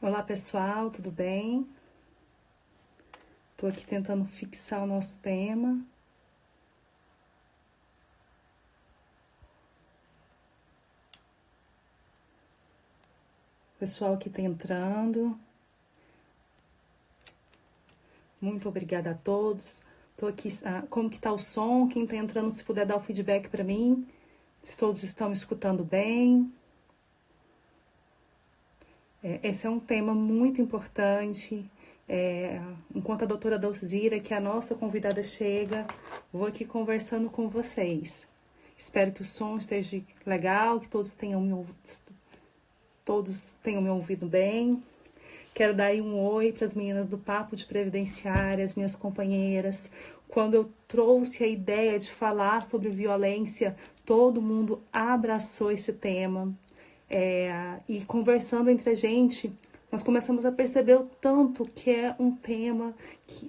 Olá pessoal, tudo bem? Estou aqui tentando fixar o nosso tema. Pessoal que está entrando, muito obrigada a todos. Estou aqui, como que está o som? Quem está entrando, se puder dar o feedback para mim, se todos estão me escutando bem. Esse é um tema muito importante. Enquanto a doutora Dalzira, que é a nossa convidada, chega, vou aqui conversando com vocês. Espero que o som esteja legal, que todos tenham me ouvido bem. Quero dar aí um oi para as meninas do Papo de Previdenciária, as minhas companheiras. Quando eu trouxe a ideia de falar sobre violência, todo mundo abraçou esse tema. E conversando entre a gente, nós começamos a perceber o tanto que é um tema,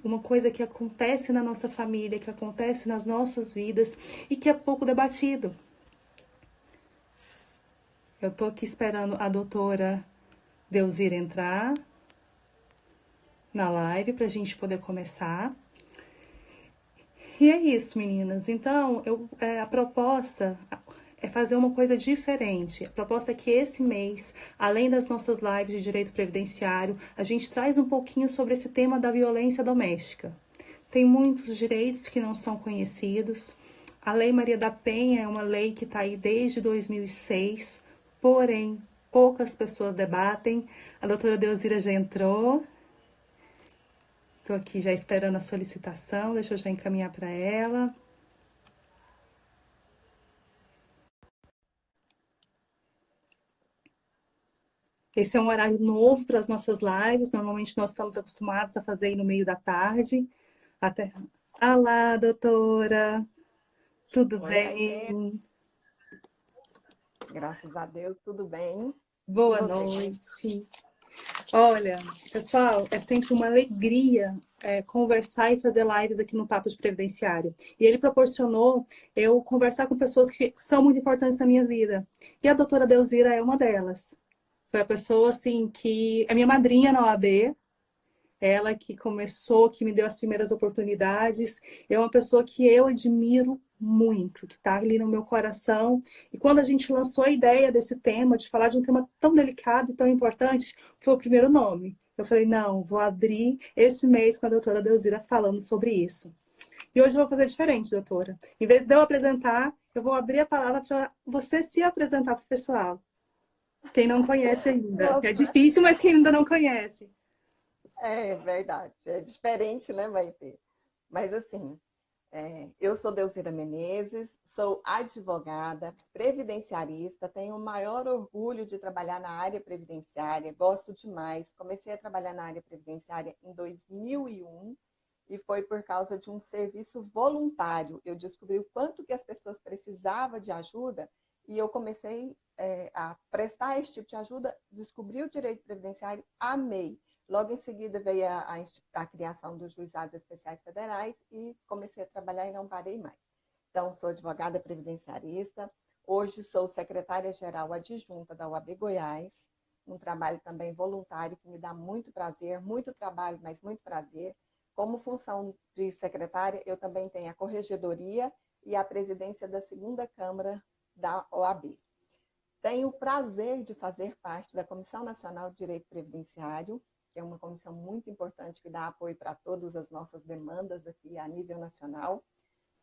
uma coisa que acontece na nossa família, que acontece nas nossas vidas e que é pouco debatido. Eu estou aqui esperando a doutora Dalzira entrar na live para a gente poder começar. E é isso, meninas. Então, a proposta é fazer uma coisa diferente. A proposta é que esse mês, além das nossas lives de direito previdenciário, a gente traz um pouquinho sobre esse tema da violência doméstica. Tem muitos direitos que não são conhecidos. A Lei Maria da Penha é uma lei que está aí desde 2006, porém, poucas pessoas debatem. A doutora Dalzira já entrou. Estou aqui já esperando a solicitação, deixa eu já encaminhar para ela. Esse é um horário novo para as nossas lives, normalmente nós estamos acostumados a fazer aí no meio da tarde. Até... Olá, doutora, tudo Oi, bem? graças a Deus, tudo bem. E Boa você? noite. Olha, pessoal, é sempre uma alegria conversar e fazer lives aqui no Papo de Previdenciário. E ele proporcionou eu conversar com pessoas que são muito importantes na minha vida. E a doutora Dalzira é uma delas. Foi a pessoa, assim, que é minha madrinha na OAB, ela que começou, que me deu as primeiras oportunidades. É uma pessoa que eu admiro muito, que está ali no meu coração. E quando a gente lançou a ideia desse tema, de falar de um tema tão delicado e tão importante, foi o primeiro nome. Eu falei, não, vou abrir esse mês com a doutora Dalzira falando sobre isso. E hoje eu vou fazer diferente, doutora. Em vez de eu apresentar, eu vou abrir a palavra para você se apresentar para o pessoal. Quem não conhece ainda. É Nossa, difícil, mas quem ainda não conhece. é verdade. É diferente, né, Maite? Mas assim, eu sou Dalzira Menezes, sou advogada, previdenciarista, tenho o maior orgulho de trabalhar na área previdenciária, gosto demais. Comecei a trabalhar na área previdenciária em 2001 e foi por causa de um serviço voluntário. Eu descobri o quanto que as pessoas precisavam de ajuda e eu comecei a prestar esse tipo de ajuda, descobri o direito previdenciário, amei. Logo em seguida veio a criação dos juizados especiais federais e comecei a trabalhar e não parei mais. Então, sou advogada previdenciarista, hoje sou secretária-geral adjunta da OAB Goiás, um trabalho também voluntário que me dá muito prazer, muito trabalho, mas muito prazer. Como função de secretária, eu também tenho a corregedoria e a presidência da segunda Câmara da OAB. Tenho o prazer de fazer parte da Comissão Nacional de Direito Previdenciário, que é uma comissão muito importante que dá apoio para todas as nossas demandas aqui a nível nacional.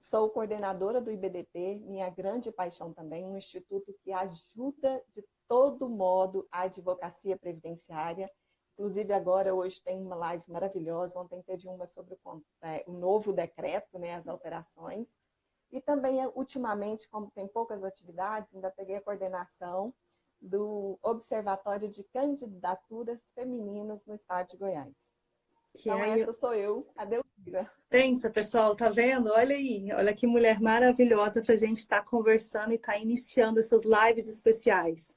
Sou coordenadora do IBDP, minha grande paixão também, um instituto que ajuda de todo modo a advocacia previdenciária. Inclusive agora, hoje tem uma live maravilhosa, ontem teve uma sobre o novo decreto, né, as alterações. E também, ultimamente, como tem poucas atividades, ainda peguei a coordenação do Observatório de Candidaturas Femininas no Estado de Goiás. Que Então, aí essa sou eu, a Delvira. pensa, pessoal, tá vendo? Olha aí, olha que mulher maravilhosa para a gente estar conversando e estar iniciando essas lives especiais.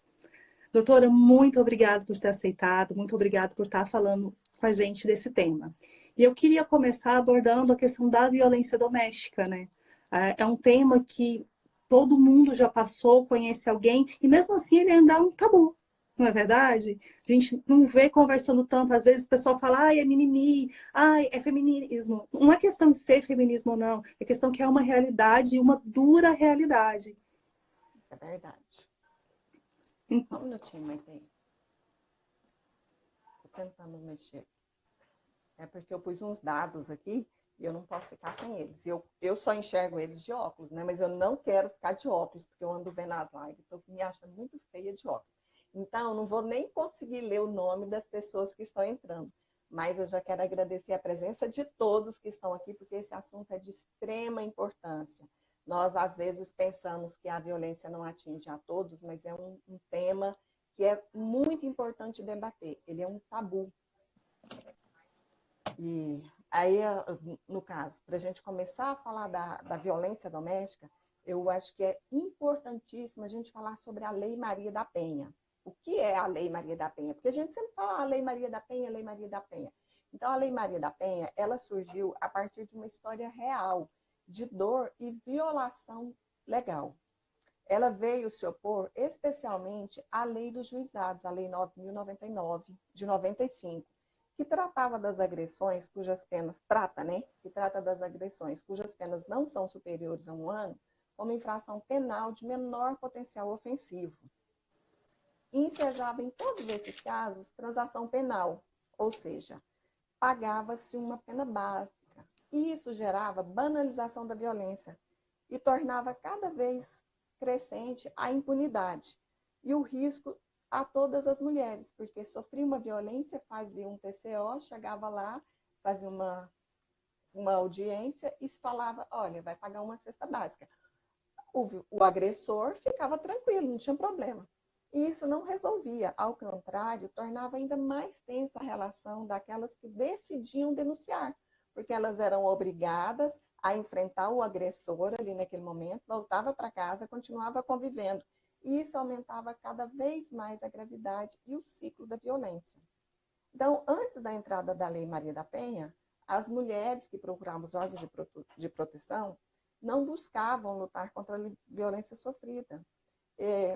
Doutora, muito obrigada por ter aceitado, muito obrigada por estar falando com a gente desse tema. E eu queria começar abordando a questão da violência doméstica, né? É um tema que todo mundo já passou, conhece alguém, e mesmo assim ele ainda é um tabu. Não é verdade? A gente não vê conversando tanto. Às vezes o pessoal fala, ai, é mimimi, ai, é feminismo. Não é questão de ser feminismo ou não. É questão que é uma realidade, uma dura realidade. Isso é verdade. Só Então, um minutinho, Maite. Tô tentando mexer. É porque eu pus uns dados aqui e eu não posso ficar sem eles. Eu só enxergo eles de óculos, né? Mas eu não quero ficar de óculos, porque eu ando vendo as lives. Estou me achando muito feia de óculos. Então, eu não vou nem conseguir ler o nome das pessoas que estão entrando. Mas eu já quero agradecer a presença de todos que estão aqui, porque esse assunto é de extrema importância. Nós, às vezes, pensamos que a violência não atinge a todos, mas é um tema que é muito importante debater. Ele é um tabu. E aí, no caso, para a gente começar a falar da violência doméstica, eu acho que é importantíssimo a gente falar sobre a Lei Maria da Penha. O que é a Lei Maria da Penha? Porque a gente sempre fala a Lei Maria da Penha, Lei Maria da Penha. Então, a Lei Maria da Penha, ela surgiu a partir de uma história real de dor e violação legal. Ela veio se opor especialmente à Lei dos Juizados, a Lei 9.099, de 95, que tratava das agressões cujas penas, trata, né? Que trata das agressões cujas penas não são superiores a 1 ano, como infração penal de menor potencial ofensivo. E ensejava em todos esses casos transação penal, ou seja, pagava-se uma pena básica. E isso gerava banalização da violência e tornava cada vez crescente a impunidade e o risco a todas as mulheres, porque sofria uma violência, fazia um TCO, chegava lá, fazia uma audiência e se falava, olha, vai pagar uma cesta básica. O agressor ficava tranquilo, não tinha problema. E isso não resolvia, ao contrário, tornava ainda mais tensa a relação daquelas que decidiam denunciar, porque elas eram obrigadas a enfrentar o agressor ali naquele momento, voltava para casa, continuava convivendo. E isso aumentava cada vez mais a gravidade e o ciclo da violência. Então, antes da entrada da Lei Maria da Penha, as mulheres que procuravam os órgãos de proteção não buscavam lutar contra a violência sofrida,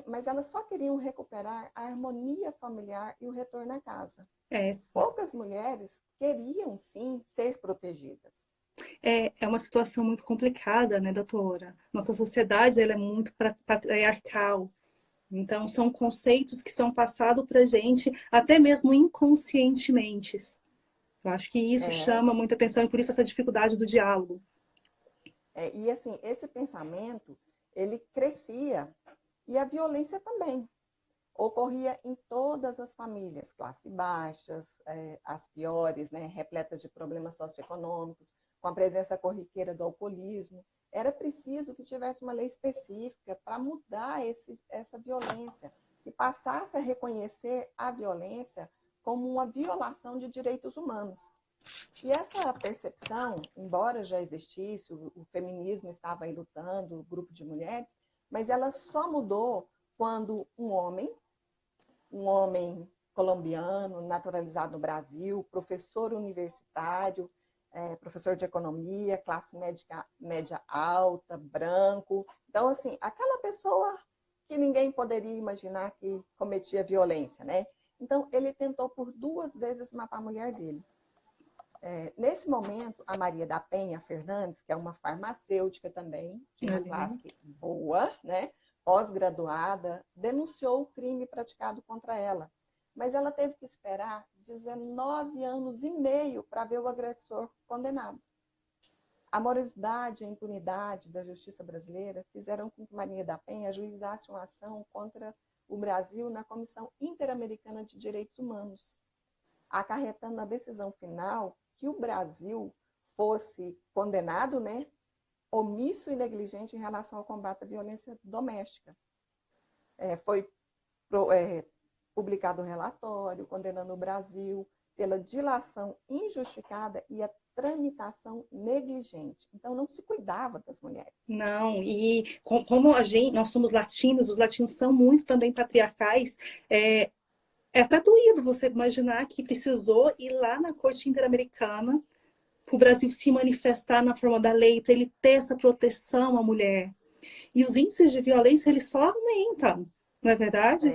mas elas só queriam recuperar a harmonia familiar e o retorno à casa. é, Poucas mulheres queriam, sim, ser protegidas. é uma situação muito complicada, né, doutora? Nossa sociedade ela é muito patriarcal. Então, são conceitos que são passados para a gente, até mesmo inconscientemente. Eu acho que isso É, chama muita atenção e por isso essa dificuldade do diálogo. e assim, esse pensamento, ele crescia e a violência também. Ocorria em todas as famílias, classe baixas, as piores, né, repletas de problemas socioeconômicos, com a presença corriqueira do alcoolismo. Era preciso que tivesse uma lei específica para mudar essa violência e passasse a reconhecer a violência como uma violação de direitos humanos. E essa percepção, embora já existisse, o feminismo estava aí lutando, o grupo de mulheres, mas ela só mudou quando um homem colombiano, naturalizado no Brasil, professor universitário, professor de economia, classe média alta, branco. Então, assim, aquela pessoa que ninguém poderia imaginar que cometia violência, né? Então, ele tentou por 2 vezes matar a mulher dele. Nesse momento, a Maria da Penha Fernandes, que é uma farmacêutica também, de uma classe boa, né, pós-graduada, denunciou o crime praticado contra ela. Mas ela teve que esperar 19 anos e meio para ver o agressor condenado. A morosidade e a impunidade da justiça brasileira fizeram com que Maria da Penha ajuizasse uma ação contra o Brasil na Comissão Interamericana de Direitos Humanos, acarretando na decisão final que o Brasil fosse condenado, né, omisso e negligente em relação ao combate à violência doméstica. Foi publicado um relatório condenando o Brasil pela dilação injustificada e a tramitação negligente. Então, não se cuidava das mulheres. Não, e como nós somos latinos, os latinos são muito também patriarcais, é até doído você imaginar que precisou ir lá na Corte Interamericana para o Brasil se manifestar na forma da lei, para ele ter essa proteção à mulher. E os índices de violência, eles só aumentam, não é verdade?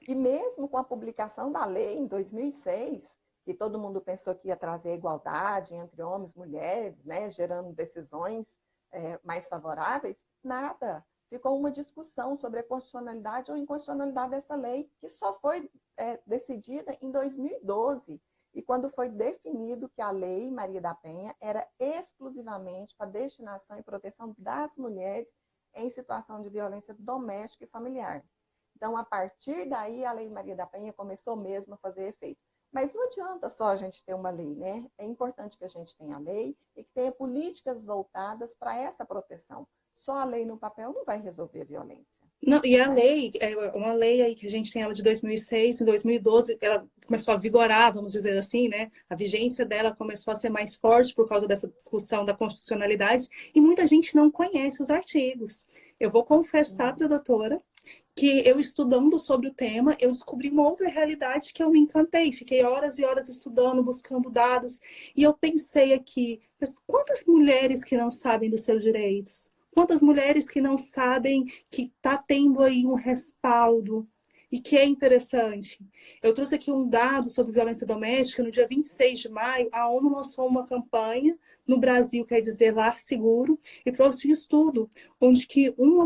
E mesmo com a publicação da lei em 2006, que todo mundo pensou que ia trazer igualdade entre homens e mulheres, né, gerando decisões mais favoráveis, nada. Ficou uma discussão sobre a constitucionalidade ou inconstitucionalidade dessa lei, que só foi decidida em 2012. E quando foi definido que a Lei Maria da Penha era exclusivamente para destinação e proteção das mulheres em situação de violência doméstica e familiar. Então, a partir daí, a Lei Maria da Penha começou mesmo a fazer efeito. Mas não adianta só a gente ter uma lei, né? É importante que a gente tenha lei e que tenha políticas voltadas para essa proteção. Só a lei no papel não vai resolver a violência. Não, e a lei, uma lei aí que a gente tem ela de 2006, em 2012, ela começou a vigorar, vamos dizer assim, né? A vigência dela começou a ser mais forte por causa dessa discussão da constitucionalidade, e muita gente não conhece os artigos. Eu vou confessar para a doutora que eu estudando sobre o tema, eu descobri uma outra realidade que eu me encantei. Fiquei horas e horas estudando, buscando dados, e eu pensei aqui, mas quantas mulheres que não sabem dos seus direitos? Quantas mulheres que não sabem que está tendo aí um respaldo e que é interessante? Eu trouxe aqui um dado sobre violência doméstica. No dia 26 de maio, a ONU lançou uma campanha no Brasil, quer dizer, Lar Seguro, e trouxe um estudo onde que uma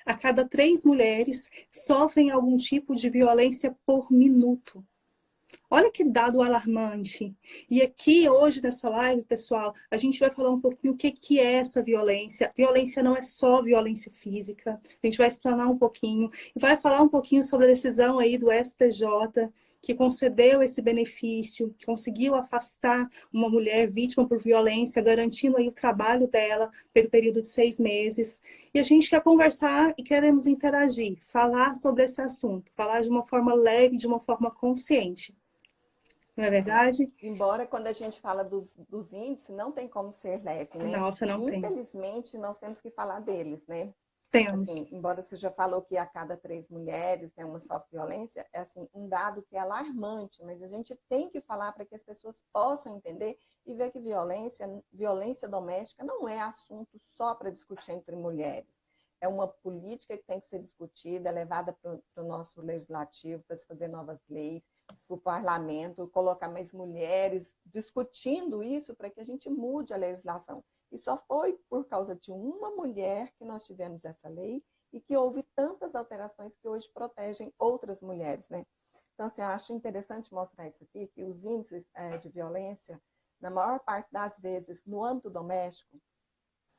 a cada 3 mulheres sofrem algum tipo de violência por minuto. Olha que dado alarmante. E aqui, hoje, nessa live, pessoal, a gente vai falar um pouquinho o que é essa violência. Violência não é só violência física. A gente vai explanar um pouquinho. E vai falar um pouquinho sobre a decisão aí do STJ, que concedeu esse benefício, que conseguiu afastar uma mulher vítima por violência, garantindo aí o trabalho dela pelo período de 6 meses. E a gente quer conversar e queremos interagir, falar sobre esse assunto, falar de uma forma leve, de uma forma consciente. Não é verdade? Embora quando a gente fala dos índices, não tem como ser leve, né? Nossa, não tem. Infelizmente, nós temos que falar deles, né? Temos. Assim, embora você já falou que a cada 3 mulheres, né, uma sofre violência, é assim, um dado que é alarmante, mas a gente tem que falar para que as pessoas possam entender e ver que violência doméstica não é assunto só para discutir entre mulheres. É uma política que tem que ser discutida, levada para o nosso legislativo, para se fazer novas leis, para o parlamento, colocar mais mulheres discutindo isso para que a gente mude a legislação. E só foi por causa de uma mulher que nós tivemos essa lei e que houve tantas alterações que hoje protegem outras mulheres, né? Então, assim, eu acho interessante mostrar isso aqui, que os índices de violência, na maior parte das vezes, no âmbito doméstico,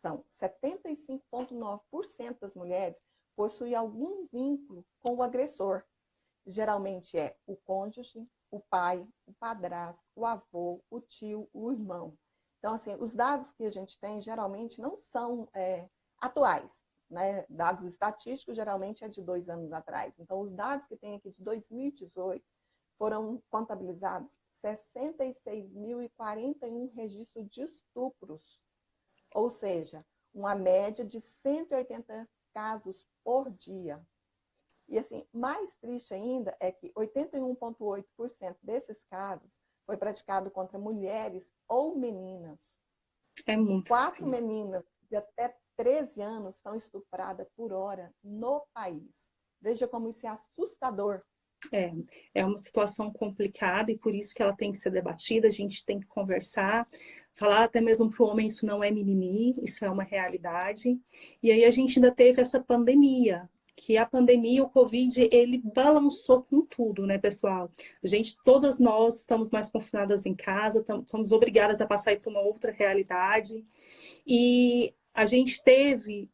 são 75,9% das mulheres possuem algum vínculo com o agressor. Geralmente é o cônjuge, o pai, o padrasto, o avô, o tio, o irmão. Então, assim, os dados que a gente tem geralmente não são atuais, né? Dados estatísticos geralmente é de 2 anos atrás. Então, os dados que tem aqui de 2018 foram contabilizados 66.041 registros de estupros, ou seja, uma média de 180 casos por dia. E assim, mais triste ainda é que 81,8% desses casos foi praticado contra mulheres ou meninas. É muito 4 difícil. meninas de até 13 anos são estupradas por hora no país. Veja como isso é assustador. É uma situação complicada e por isso que ela tem que ser debatida, a gente tem que conversar, falar até mesmo para o homem isso não é mimimi, isso é uma realidade. E aí a gente ainda teve essa pandemia, que a pandemia, o Covid, ele balançou com tudo, né, pessoal? Todas nós estamos mais confinadas em casa, somos obrigadas a passar por uma outra realidade. E a gente teve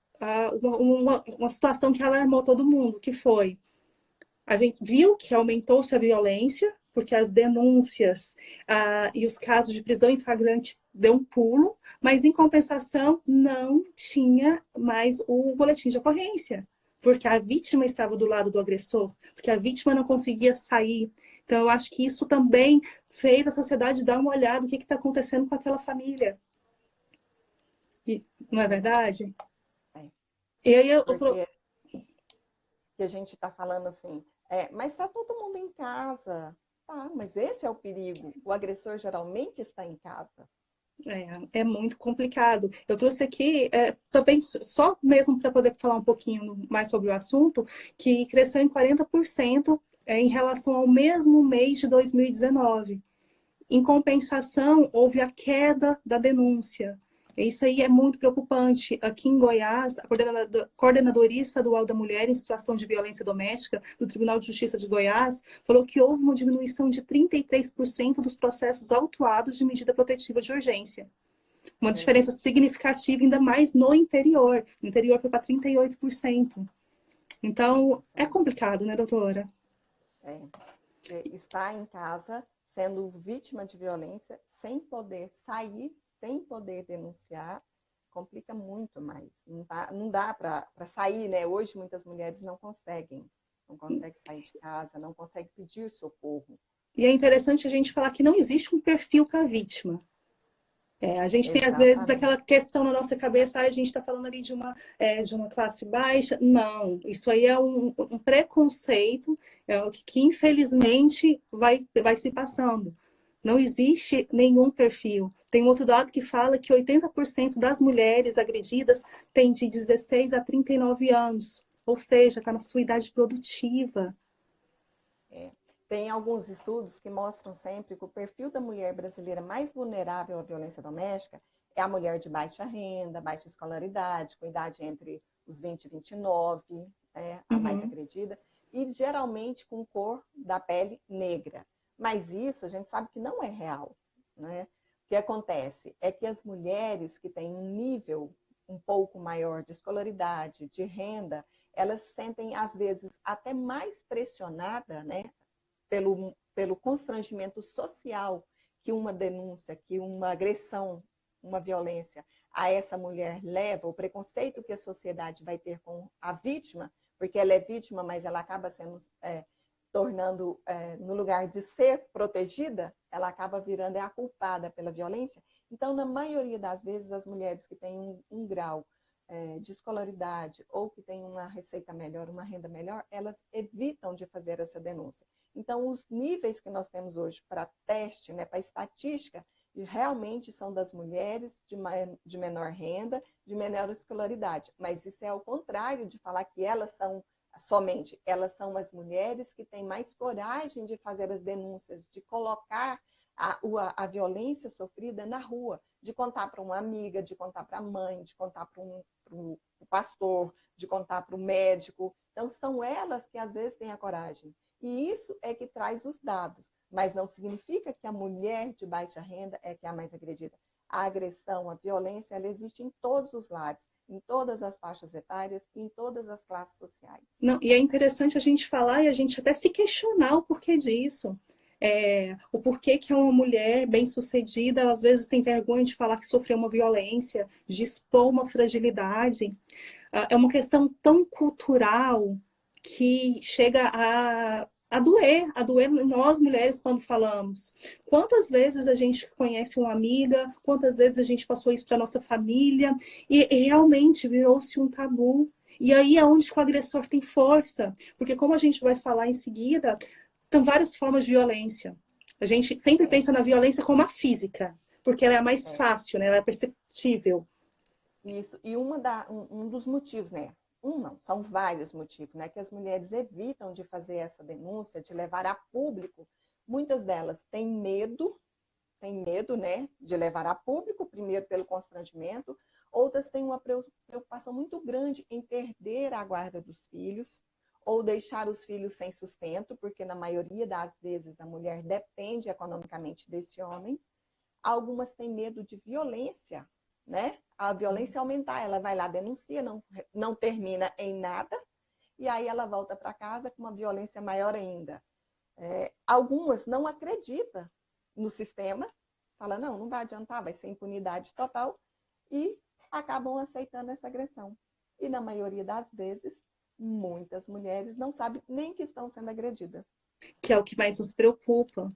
uma situação que alarmou todo mundo, que foi a gente viu que aumentou-se a violência, porque as denúncias e os casos de prisão em flagrante deu um pulo, mas em compensação não tinha mais o boletim de ocorrência, porque a vítima estava do lado do agressor, porque a vítima não conseguia sair. Então, eu acho que isso também fez a sociedade dar uma olhada no que está acontecendo com aquela família. Não é verdade? É, E aí eu, porque que a gente está falando assim, mas está todo mundo em casa. Tá, mas esse é o perigo. O agressor geralmente está em casa. É muito complicado. Eu trouxe aqui também, só mesmo para poder falar um pouquinho mais sobre o assunto, que cresceu em 40% em relação ao mesmo mês de 2019. Em compensação, houve a queda da denúncia. Isso aí é muito preocupante. Aqui em Goiás, a Coordenadoria Estadual da Mulher em Situação de Violência Doméstica do Tribunal de Justiça de Goiás falou que houve uma diminuição de 33% dos processos autuados de medida protetiva de urgência. Uma diferença significativa, ainda mais no interior. No interior foi para 38%. Então, é complicado, né, doutora? Está em casa sendo vítima de violência, sem poder sair, sem poder denunciar, complica muito mais. Não dá para sair, né? Hoje muitas mulheres não conseguem sair de casa, não conseguem pedir socorro. E é interessante a gente falar que não existe um perfil para a vítima. A gente tem, às vezes, aquela questão na nossa cabeça, a gente está falando ali de uma classe baixa. Não, isso aí é um preconceito que infelizmente, vai se passando. Não existe nenhum perfil. Tem um outro dado que fala que 80% das mulheres agredidas têm de 16 a 39 anos. Ou seja, está na sua idade produtiva. Tem alguns estudos que mostram sempre que o perfil da mulher brasileira mais vulnerável à violência doméstica é a mulher de baixa renda, baixa escolaridade, com idade entre os 20 e 29, a mais agredida, e geralmente com cor da pele negra. Mas isso a gente sabe que não é real, né? O que acontece é que as mulheres que têm um nível um pouco maior de escolaridade, de renda, elas se sentem, às vezes, até mais pressionadas, né? Pelo constrangimento social que uma denúncia, que uma agressão, uma violência a essa mulher leva, o preconceito que a sociedade vai ter com a vítima, porque ela é vítima, mas ela acaba sendo, tornando, no lugar de ser protegida, ela acaba virando a culpada pela violência. Então, na maioria das vezes, as mulheres que têm um grau de escolaridade ou que têm uma receita melhor, uma renda melhor, elas evitam de fazer essa denúncia. Então, os níveis que nós temos hoje para teste, né, para estatística, realmente são das mulheres de menor renda, de menor escolaridade. Mas isso é ao contrário de falar que elas são as mulheres que têm mais coragem de fazer as denúncias, de colocar a violência sofrida na rua, de contar para uma amiga, de contar para a mãe, de contar para o pastor, de contar para o médico. Então, são elas que às vezes têm a coragem. E isso é que traz os dados, mas não significa que a mulher de baixa renda é que é a mais agredida. A agressão, a violência, ela existe em todos os lares, em todas as faixas etárias e em todas as classes sociais. Não, e é interessante a gente falar e a gente até se questionar o porquê disso. O porquê que uma mulher bem-sucedida às vezes tem vergonha de falar que sofreu uma violência, de expor uma fragilidade. É uma questão tão cultural que chega a doer nós mulheres quando falamos. Quantas vezes a gente conhece uma amiga, quantas vezes a gente passou isso para nossa família e realmente virou-se um tabu. E aí é onde o agressor tem força, porque como a gente vai falar em seguida, são várias formas de violência. A gente sempre pensa na violência como a física, porque ela é a mais fácil, né? Ela é perceptível. Isso, e um dos motivos, né? Não, são vários motivos, né? Que as mulheres evitam de fazer essa denúncia, de levar a público. Muitas delas têm medo, né? De levar a público, primeiro pelo constrangimento. Outras têm uma preocupação muito grande em perder a guarda dos filhos ou deixar os filhos sem sustento, porque na maioria das vezes a mulher depende economicamente desse homem. Algumas têm medo de violência, né? A violência aumentar, ela vai lá, denuncia, não termina em nada, e aí ela volta para casa com uma violência maior ainda. Algumas não acreditam no sistema, fala, não vai adiantar, vai ser impunidade total, e acabam aceitando essa agressão. E na maioria das vezes, muitas mulheres não sabem nem que estão sendo agredidas. Que é o que mais nos preocupa.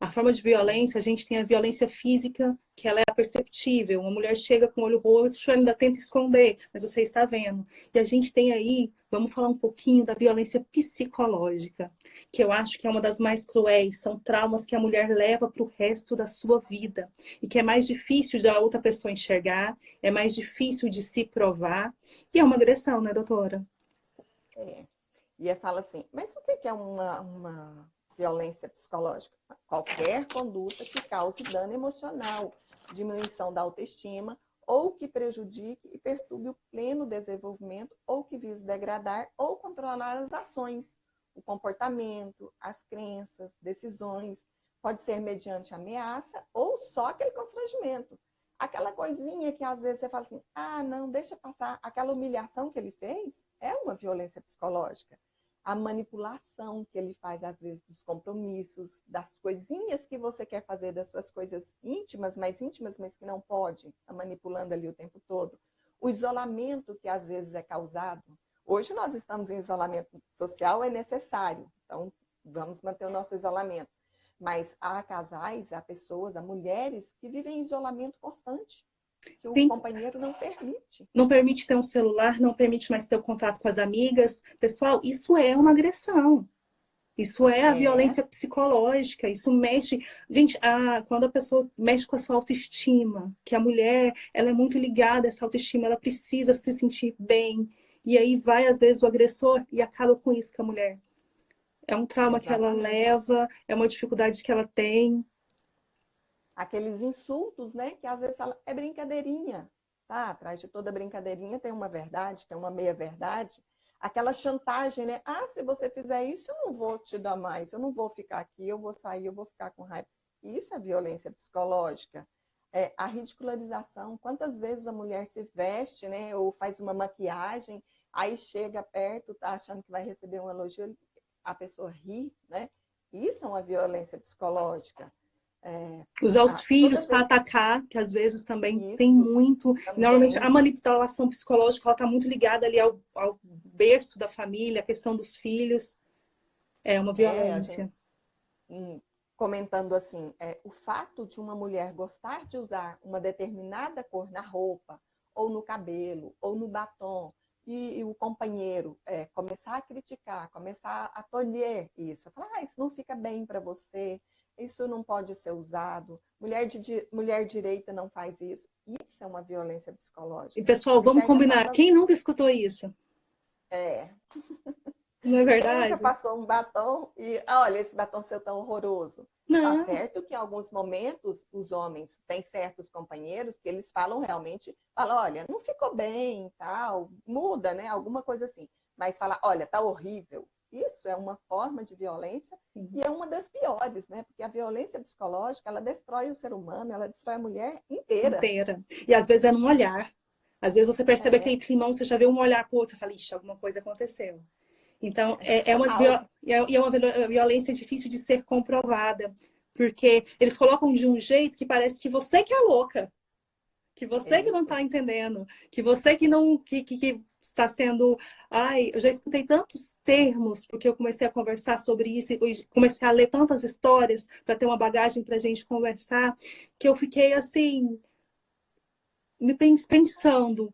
A forma de violência, a gente tem a violência física, que ela é perceptível. Uma mulher chega com o olho roxo, ainda tenta esconder, mas você está vendo. E a gente tem aí, vamos falar um pouquinho da violência psicológica, que eu acho que é uma das mais cruéis. São traumas que a mulher leva para o resto da sua vida. E que é mais difícil da outra pessoa enxergar, é mais difícil de se provar. E é uma agressão, né, doutora? É. E aí fala assim, mas o que é uma violência psicológica? Qualquer conduta que cause dano emocional, diminuição da autoestima, ou que prejudique e perturbe o pleno desenvolvimento, ou que vise degradar ou controlar as ações, o comportamento, as crenças, decisões. Pode ser mediante ameaça ou só aquele constrangimento. Aquela coisinha que às vezes você fala assim, ah, não, deixa passar. Aquela humilhação que ele fez é uma violência psicológica. A manipulação que ele faz, às vezes, dos compromissos, das coisinhas que você quer fazer, das suas coisas íntimas, mas que não pode, está manipulando ali o tempo todo. O isolamento que às vezes é causado. Hoje nós estamos em isolamento social, é necessário, então vamos manter o nosso isolamento. Mas há casais, há pessoas, há mulheres que vivem em isolamento constante, que o Sim. companheiro não permite. Não permite ter um celular, não permite mais ter o contato com as amigas. Pessoal, isso é uma agressão. Isso é a É, violência psicológica. Isso mexe. Gente, quando a pessoa mexe com a sua autoestima, que a mulher ela é muito ligada a essa autoestima, ela precisa se sentir bem. E aí vai, às vezes, o agressor e acaba com isso com a mulher. É um trauma que ela exatamente. leva, é uma dificuldade que ela tem. Aqueles insultos, né? Que às vezes fala, é brincadeirinha. Tá, atrás de toda brincadeirinha tem uma verdade, tem uma meia-verdade. Aquela chantagem, né? Ah, se você fizer isso, eu não vou te dar mais, eu não vou ficar aqui, eu vou sair, eu vou ficar com raiva. Isso é violência psicológica. É, a ridicularização, quantas vezes a mulher se veste, né? Ou faz uma maquiagem, aí chega perto, tá achando que vai receber um elogio, a pessoa ri, né? Isso é uma violência psicológica. É, Usar os toda filhos para vez atacar, que às vezes também tem isso muito. Normalmente a também manipulação psicológica ela está muito ligada ali ao berço da família, a questão dos filhos. É uma é a gente violência. comentando assim, o fato de uma mulher gostar de usar uma determinada cor na roupa, ou no cabelo, ou no batom, e o companheiro começar a criticar, começar a tolher isso, falar, ah, isso não fica bem para você, isso não pode ser usado, mulher direita não faz isso. Isso é uma violência E psicológica. pessoal, De vamos certa combinar. forma, Quem nunca escutou isso? é, Não é quem nunca verdade? passou um batom e, olha, esse batom seu tão horroroso. Tá Não. certo que em alguns momentos os homens têm certos companheiros que eles falam realmente, falam, olha, não ficou bem, tal, muda, né? Alguma coisa assim. Mas fala, olha, tá horrível. Isso é uma forma de violência e é uma das piores, né? Porque a violência psicológica, ela destrói o ser humano, ela destrói a mulher inteira. Inteira. E às vezes é num olhar. Às vezes você percebe É, aquele climão, você já vê um olhar pro outro e fala, ixi, alguma coisa aconteceu. Então, algo. é uma violência difícil de ser comprovada, porque eles colocam de um jeito que parece que você que é louca, que É você que não isso. está entendendo, que você que não que está sendo. Ai, eu já escutei tantos termos, porque eu comecei a conversar sobre isso e comecei a ler tantas histórias para ter uma bagagem para a gente conversar, que eu fiquei assim, pensando,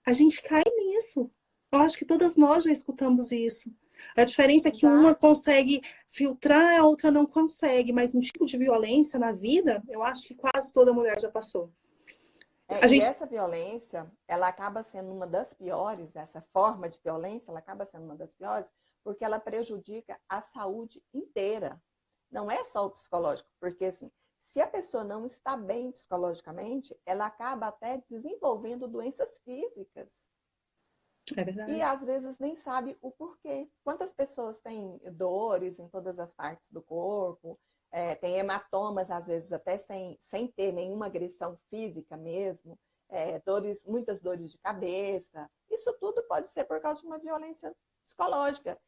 a gente cai nisso. Eu acho que todas nós já escutamos isso. A diferença é que uma Já consegue filtrar, a outra não consegue, mas um tipo de violência na vida, eu acho que quase toda mulher já passou. A E gente essa violência, ela acaba sendo uma das piores, essa forma de violência, ela acaba sendo uma das piores, porque ela prejudica a saúde inteira. Não é só o psicológico, porque assim, se a pessoa não está bem psicologicamente, ela acaba até desenvolvendo doenças físicas. é E verdade. às vezes nem sabe o porquê. Quantas pessoas têm dores em todas as partes do corpo, tem hematomas, às vezes até sem ter nenhuma agressão física mesmo, muitas dores de cabeça. Isso tudo pode ser por causa de uma violência psicológica.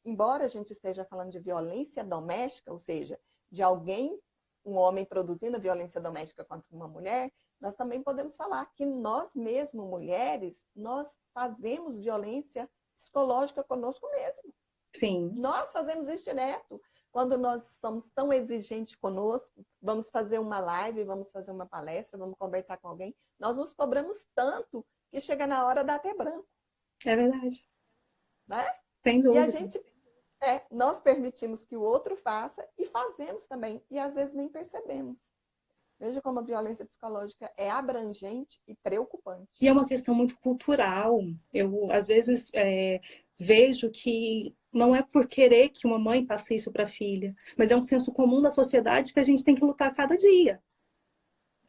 Embora a gente esteja falando de violência doméstica, ou seja, de alguém, um homem produzindo violência doméstica contra uma mulher, nós também podemos falar que nós mesmos, mulheres, nós fazemos violência psicológica conosco mesmo. Sim, Nós fazemos isso direto. quando nós somos tão exigentes conosco, vamos fazer uma live, vamos fazer uma palestra, vamos conversar com alguém, nós nos cobramos tanto que chega na hora dá até branco. É verdade. Né? Sem E a dúvida. gente, nós permitimos que o outro faça e fazemos também, e às vezes nem percebemos. Veja como a violência psicológica é abrangente e preocupante. E é uma questão muito cultural. Eu, às vezes, vejo que não é por querer que uma mãe passe isso para a filha, mas é um senso comum da sociedade que a gente tem que lutar cada dia.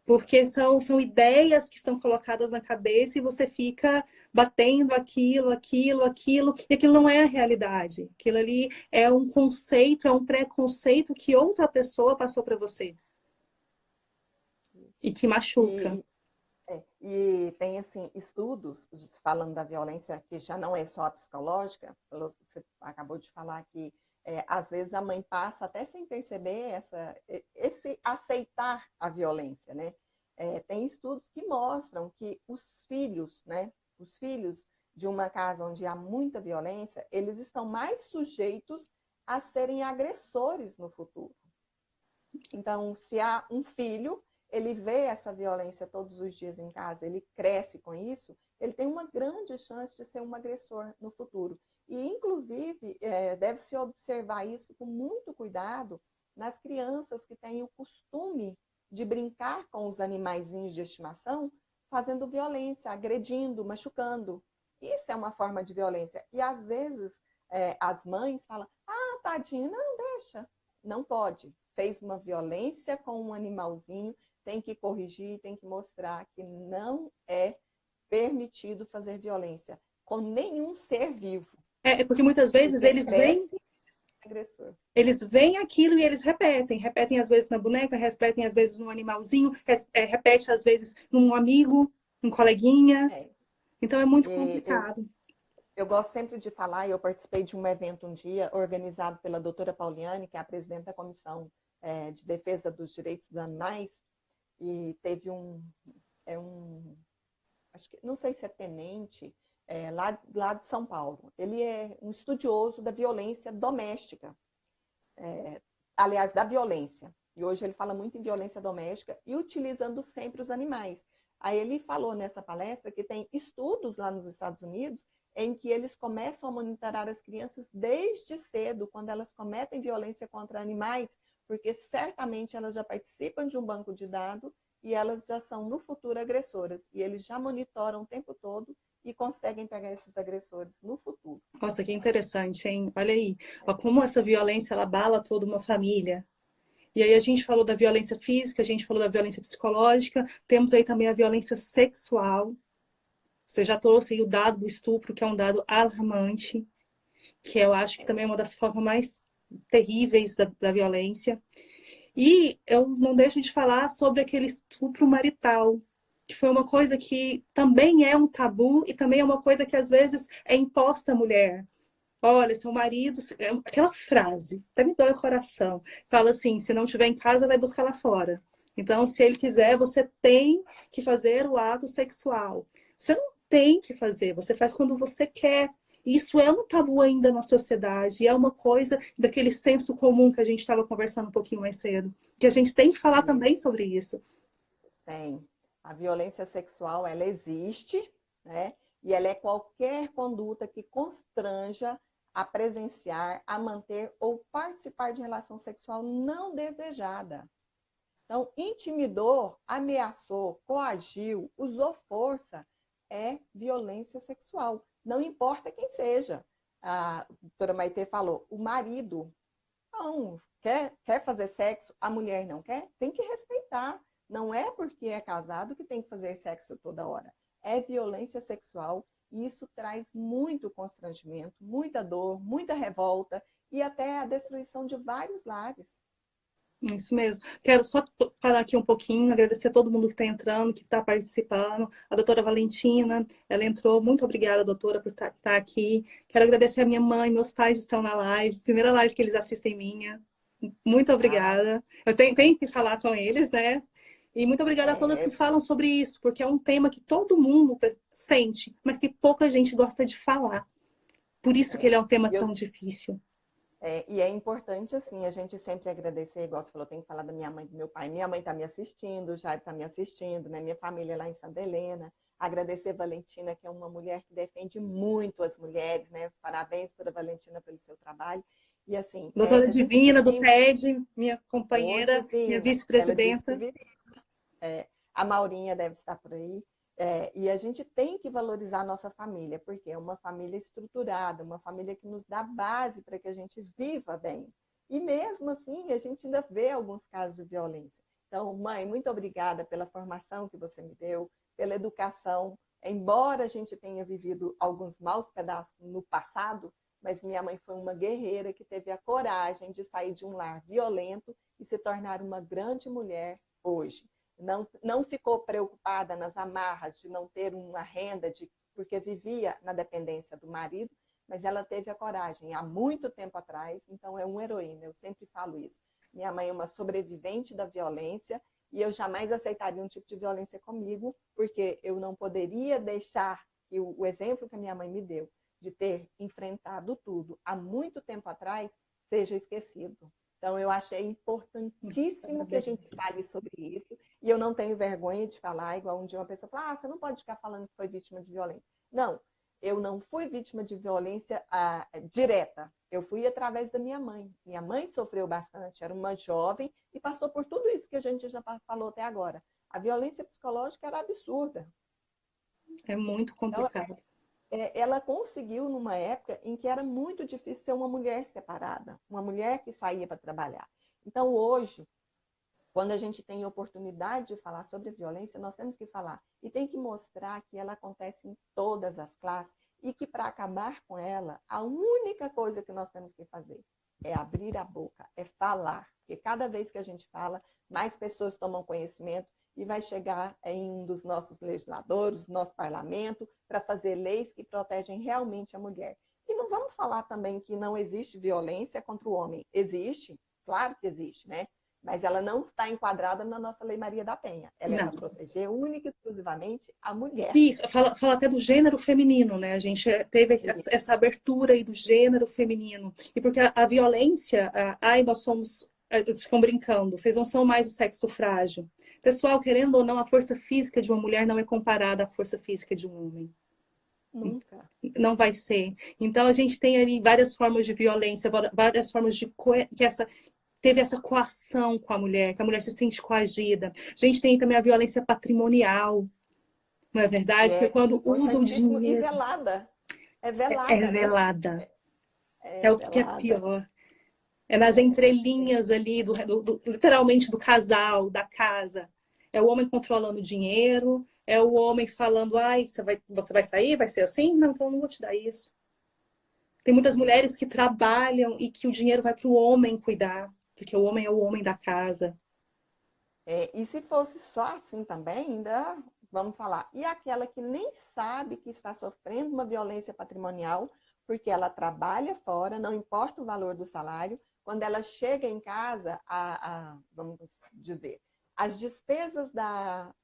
Porque são ideias que são colocadas na cabeça e você fica batendo aquilo, e aquilo não é a realidade. Aquilo ali é um conceito, é um preconceito que outra pessoa passou para você. E que machuca. E tem, assim, estudos falando da violência que já não é só a psicológica. Você acabou de falar que, às vezes, a mãe passa até sem perceber esse aceitar a violência, né? Tem estudos que mostram que os filhos, né? Os filhos de uma casa onde há muita violência, eles estão mais sujeitos a serem agressores no futuro. Então, se há um filho, ele vê essa violência todos os dias em casa, ele cresce com isso, ele tem uma grande chance de ser um agressor no futuro. E, inclusive, deve-se observar isso com muito cuidado nas crianças que têm o costume de brincar com os animaizinhos de estimação, fazendo violência, agredindo, machucando. Isso é uma forma de violência. E, às vezes, as mães falam, tadinho, não, deixa. Não pode. Fez uma violência com um animalzinho, tem que corrigir, tem que mostrar que não é permitido fazer violência com nenhum ser vivo. Porque muitas vezes eles vêm agressor. Eles veem aquilo e eles repetem às vezes na boneca, repetem às vezes num animalzinho, repete às vezes num amigo, num coleguinha. Então é muito complicado. Eu gosto sempre de falar, eu participei de um evento um dia, organizado pela doutora Pauliane, que é a presidente da Comissão de Defesa dos Direitos dos Animais, e teve acho que, não sei se é tenente, lá de São Paulo. Ele é um estudioso da violência doméstica, aliás, da violência. E hoje ele fala muito em violência doméstica e utilizando sempre os animais. Aí ele falou nessa palestra que tem estudos lá nos Estados Unidos em que eles começam a monitorar as crianças desde cedo, quando elas cometem violência contra animais, porque certamente elas já participam de um banco de dados e elas já são, no futuro, agressoras. E eles já monitoram o tempo todo e conseguem pegar esses agressores no futuro. Nossa, que interessante, hein? Olha aí, como essa violência ela abala toda uma família. E aí a gente falou da violência física, a gente falou da violência psicológica, temos aí também a violência sexual. Você já trouxe aí o dado do estupro, que é um dado alarmante, que eu acho que também é uma das formas mais terríveis da violência. E eu não deixo de falar sobre aquele estupro marital, que foi uma coisa que também é um tabu e também é uma coisa que às vezes é imposta à mulher. Olha, seu marido, aquela frase, até me dói o coração, fala assim, se não estiver em casa, vai buscar lá fora. Então, se ele quiser, você tem que fazer o ato sexual. Você não tem que fazer, você faz quando você quer. Isso é um tabu ainda na sociedade, e é uma coisa daquele senso comum que a gente estava conversando um pouquinho mais cedo, que a gente tem que falar também sobre isso. Tem. A violência sexual, ela existe, né? E ela é qualquer conduta que constranja a presenciar, a manter ou participar de relação sexual não desejada. Então, intimidou, ameaçou, coagiu, usou força, é violência sexual. Não importa quem seja. A doutora Maitê falou, o marido não quer fazer sexo, a mulher não quer, tem que respeitar. Não é porque é casado que tem que fazer sexo toda hora. É violência sexual e isso traz muito constrangimento, muita dor, muita revolta e até a destruição de vários lares. Isso mesmo. Quero só parar aqui um pouquinho, agradecer a todo mundo que está entrando, que está participando. A doutora Valentina, ela entrou. Muito obrigada, doutora, por estar aqui. Quero agradecer a minha mãe, meus pais estão na live. Primeira live que eles assistem minha. Muito obrigada. Eu tenho que falar com eles, né? E muito obrigada a todas que falam sobre isso, porque é um tema que todo mundo sente, mas que pouca gente gosta de falar. Por isso que ele é um tema tão difícil. E é importante, assim, a gente sempre agradecer, igual você falou, tem que falar da minha mãe e do meu pai. Minha mãe está me assistindo, o Jair está me assistindo, né? Minha família lá em Santa Helena. Agradecer a Valentina, que é uma mulher que defende muito as mulheres, né? Parabéns para a Valentina pelo seu trabalho. E assim, Doutora a gente Divina, do tem... TED, minha Ô, companheira, minha Divina, ela disse que vice-presidenta. viria. A Maurinha deve estar por aí. E a gente tem que valorizar a nossa família, porque é uma família estruturada, uma família que nos dá base para que a gente viva bem. E mesmo assim, a gente ainda vê alguns casos de violência. Então, mãe, muito obrigada pela formação que você me deu, pela educação. Embora a gente tenha vivido alguns maus pedaços no passado, mas minha mãe foi uma guerreira que teve a coragem de sair de um lar violento e se tornar uma grande mulher hoje. Não ficou preocupada nas amarras de não ter uma renda, porque vivia na dependência do marido, mas ela teve a coragem há muito tempo atrás, então é uma heroína, eu sempre falo isso. Minha mãe é uma sobrevivente da violência e eu jamais aceitaria um tipo de violência comigo, porque eu não poderia deixar que o exemplo que a minha mãe me deu de ter enfrentado tudo há muito tempo atrás seja esquecido. Então, eu achei importantíssimo que a gente fale sobre isso, e eu não tenho vergonha de falar, igual um dia uma pessoa fala, você não pode ficar falando que foi vítima de violência. Não, eu não fui vítima de violência direta, eu fui através da minha mãe. Minha mãe sofreu bastante, era uma jovem e passou por tudo isso que a gente já falou até agora. A violência psicológica era absurda. É muito Então, complicado. ela conseguiu numa época em que era muito difícil ser uma mulher separada, uma mulher que saía para trabalhar. Então, hoje, quando a gente tem oportunidade de falar sobre violência, nós temos que falar. E tem que mostrar que ela acontece em todas as classes e que, para acabar com ela, a única coisa que nós temos que fazer é abrir a boca, é falar. Porque cada vez que a gente fala, mais pessoas tomam conhecimento e vai chegar em um dos nossos legisladores, nosso parlamento, para fazer leis que protegem realmente a mulher. E não vamos falar também que não existe violência contra o homem. Existe, claro que existe, né? Mas ela não está enquadrada na nossa Lei Maria da Penha. Ela é Não. para proteger única e exclusivamente a mulher. Isso, fala até do gênero feminino, né? A gente teve essa abertura aí do gênero feminino. E porque a violência, ai, nós somos. Eles ficam brincando, vocês não são mais o sexo frágil. Pessoal, querendo ou não, a força física de uma mulher não é comparada à força física de um homem. Nunca. Não vai ser. Então, a gente tem ali várias formas de violência, várias formas de que teve essa coação com a mulher, que a mulher se sente coagida. A gente tem também a violência patrimonial, não é verdade? Que é quando usa o Importantíssimo e dinheiro. velada. É É velada, né? velada. É É o que é velada. pior. É nas entrelinhas ali, literalmente do casal, da casa. É o homem controlando o dinheiro, é o homem falando, ai, você vai sair? Vai ser assim? Não, então eu não vou te dar isso. Tem muitas mulheres que trabalham e que o dinheiro vai para o homem cuidar, porque o homem é o homem da casa. E se fosse só assim também, ainda vamos falar. E aquela que nem sabe que está sofrendo uma violência patrimonial, porque ela trabalha fora, não importa o valor do salário, quando ela chega em casa, vamos dizer, as despesas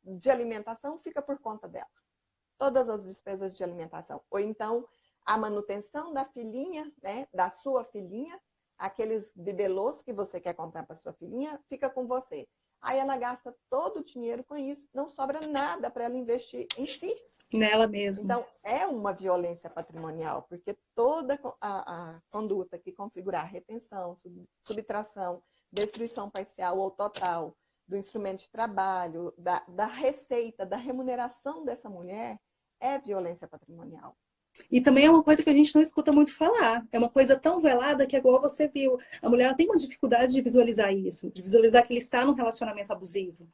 de alimentação fica por conta dela. Todas as despesas de alimentação. Ou então, a manutenção da filhinha, né, da sua filhinha, aqueles bibelôs que você quer comprar para sua filhinha, fica com você. Aí ela gasta todo o dinheiro com isso, não sobra nada para ela investir em si. Nela mesma. Então, é uma violência patrimonial, porque toda a conduta que configurar retenção, subtração, destruição parcial ou total do instrumento de trabalho, da receita, da remuneração dessa mulher, é violência patrimonial. E também é uma coisa que a gente não escuta muito falar. É uma coisa tão velada que, igual você viu, a mulher tem uma dificuldade de visualizar isso, de visualizar que ele está num relacionamento abusivo.